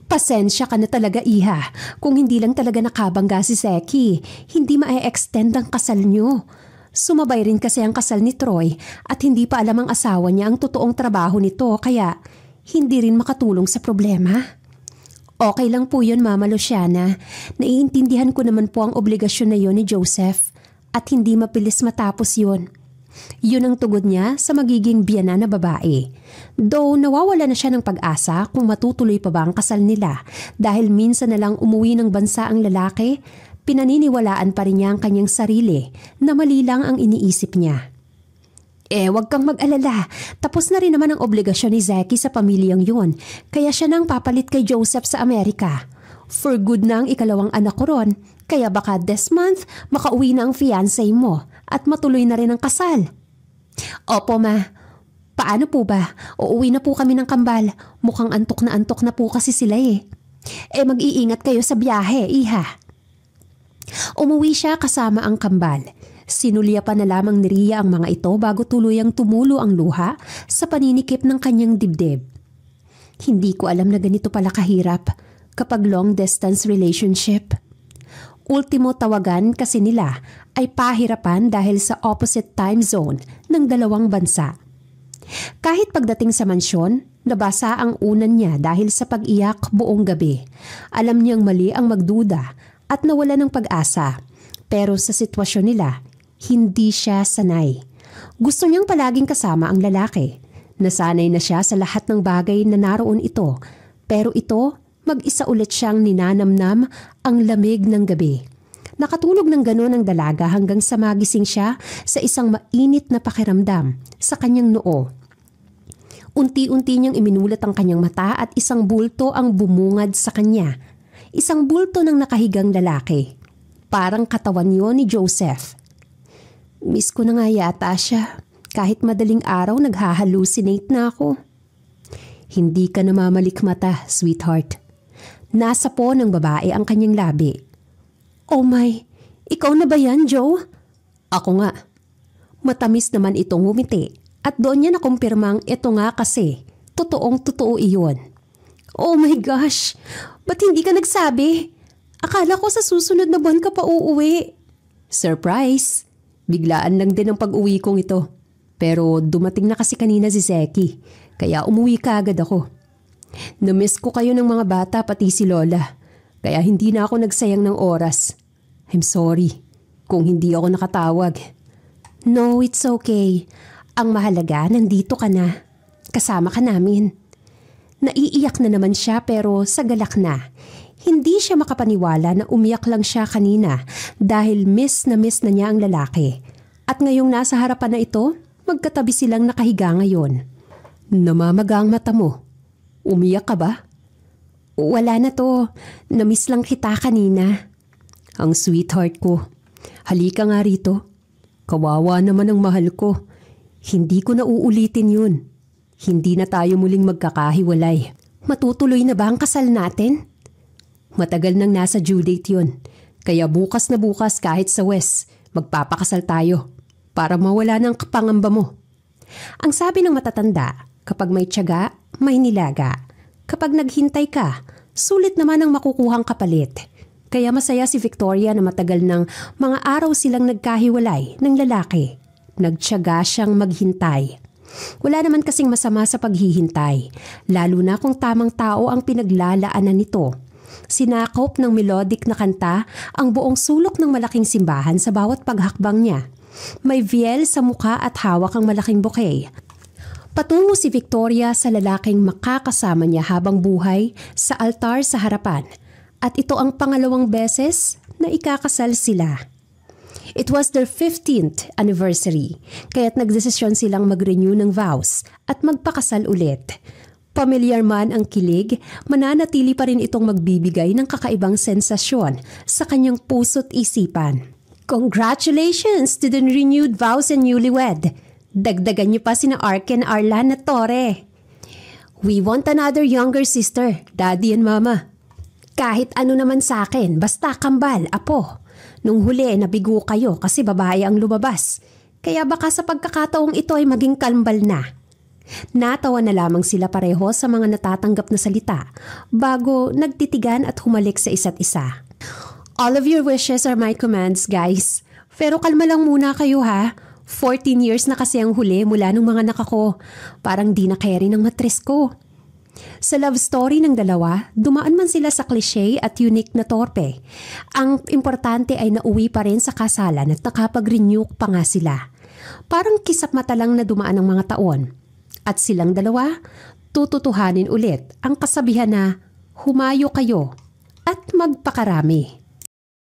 Pasensya ka na talaga, Iha, kung hindi lang talaga nakabangga si Zeki, hindi ma-extend ang kasal nyo. Sumabay rin kasi ang kasal ni Troy at hindi pa alam ang asawa niya ang totoong trabaho nito kaya hindi rin makatulong sa problema. Okay lang po yun, Mama Luciana. Naiintindihan ko naman po ang obligasyon na yun ni Joseph at hindi mapilis matapos yun. Yun ang tugod niya sa magiging biyana na babae. Though nawawala na siya ng pag-asa kung matutuloy pa ba ang kasal nila dahil minsan na lang umuwi ng bansa ang lalaki, pinaniniwalaan pa rin niya ang kanyang sarili na mali lang ang iniisip niya. Wag kang mag-alala. Tapos na rin naman ang obligasyon ni Zeki sa pamilyang yun. Kaya siya nang papalit kay Joseph sa Amerika. For good na ang ikalawang anak ko ron. Kaya baka this month makauwi na ang fiancé mo at matuloy na rin ang kasal. Opo, Ma. Paano po ba? Uuwi na po kami ng kambal. Mukhang antok na po kasi sila eh. Mag-iingat kayo sa biyahe, Iha. Umuwi siya kasama ang kambal. Sinulya pa na lamang ni Rhea ang mga ito bago tuluyang tumulo ang luha sa paninikip ng kanyang dibdib. Hindi ko alam na ganito pala kahirap kapag long-distance relationship. Ultimo tawagan kasi nila ay pahirapan dahil sa opposite time zone ng dalawang bansa. Kahit pagdating sa mansyon, nabasa ang unan niya dahil sa pag-iyak buong gabi. Alam niyang mali ang magduda at nawala ng pag-asa. Pero sa sitwasyon nila, hindi siya sanay. Gusto niyang palaging kasama ang lalaki. Nasanay na siya sa lahat ng bagay na naroon ito. Pero ito, mag-isa ulit siyang ninanamnam ang lamig ng gabi. Nakatulog ng gano'n ang dalaga hanggang sa magising siya sa isang mainit na pakiramdam sa kanyang noo. Unti-unti niyang iminulat ang kanyang mata at isang bulto ang bumungad sa kanya. Isang bulto ng nakahigang lalaki. Parang katawan yon ni Joseph. Miss ko na nga yata siya. Kahit madaling araw naghahalucinate na ako. Hindi ka namamalikmata, sweetheart. Nasa po ng babae ang kanyang labi. Oh my, ikaw na ba yan, Joe? Ako nga. Matamis naman itong ngumiti at doon niya nakumpirmang ito nga kasi. Totoong-totoo iyon. Oh my gosh, ba't hindi ka nagsabi? Akala ko sa susunod na buwan ka pa uuwi. Surprise! Biglaan lang din ang pag-uwi kong ito. Pero dumating na kasi kanina si Zeki, kaya umuwi ka agad ako. Namiss ko kayo ng mga bata pati si Lola, kaya hindi na ako nagsayang ng oras. I'm sorry kung hindi ako nakatawag. No, it's okay. Ang mahalaga, nandito ka na. Kasama ka namin. Naiiyak na naman siya pero sa galak na. Hindi siya makapaniwala na umiyak lang siya kanina dahil miss na niya ang lalaki. At ngayong nasa harapan na ito, magkatabi silang nakahiga ngayon. Namamaga ang mata mo. Umiyak ka ba? Wala na to. Namiss lang kita kanina. Ang sweetheart ko. Halika nga rito. Kawawa naman ang mahal ko. Hindi ko na uulitin yun. Hindi na tayo muling magkakahiwalay. Matutuloy na ba ang kasal natin? Matagal nang nasa due date yun. Kaya bukas na bukas kahit sa West, magpapakasal tayo para mawala ng pangamba mo. Ang sabi ng matatanda, kapag may tiyaga, may nilaga. Kapag naghintay ka, sulit naman ang makukuhang kapalit. Kaya masaya si Victoria na matagal ng mga araw silang nagkahiwalay ng lalaki. Nagtiyaga siyang maghintay. Wala naman kasing masama sa paghihintay, lalo na kung tamang tao ang pinaglalaanan nito. Sinakop ng melodic na kanta ang buong sulok ng malaking simbahan sa bawat paghakbang niya. May viel sa mukha at hawak ang malaking bouquet. Patungo si Victoria sa lalaking makakasama niya habang buhay sa altar sa harapan. At ito ang pangalawang beses na ikakasal sila. It was their 15th anniversary, kaya't nagdesisyon silang mag-renew ng vows at magpakasal ulit. Pamilyar man ang kilig, mananatili pa rin itong magbibigay ng kakaibang sensasyon sa kanyang puso't isipan. Congratulations to the renewed vows and newlywed! Dagdagan niyo pa sina Ark and Arlan na tore. We want another younger sister, Daddy and Mama. Kahit ano naman sa akin, basta kambal, apo. Nung huli, nabigo kayo kasi babae ang lumabas. Kaya baka sa pagkakataong ito ay maging kambal na. Natawa na lamang sila pareho sa mga natatanggap na salita bago nagtitigan at humalik sa isa't isa. All of your wishes are my commands, guys. Pero kalma lang muna kayo ha. 14 years na kasi ang huli mula nung mga anak ako. Parang di na carry ng matres ko. Sa love story ng dalawa, dumaan man sila sa cliché at unique na torpe. Ang importante ay nauwi pa rin sa kasalan at nakapag-renew pa nga sila. Parang kisap mata lang na dumaan ang mga taon. At silang dalawa, tututuhanin ulit ang kasabihan na humayo kayo at magpakarami.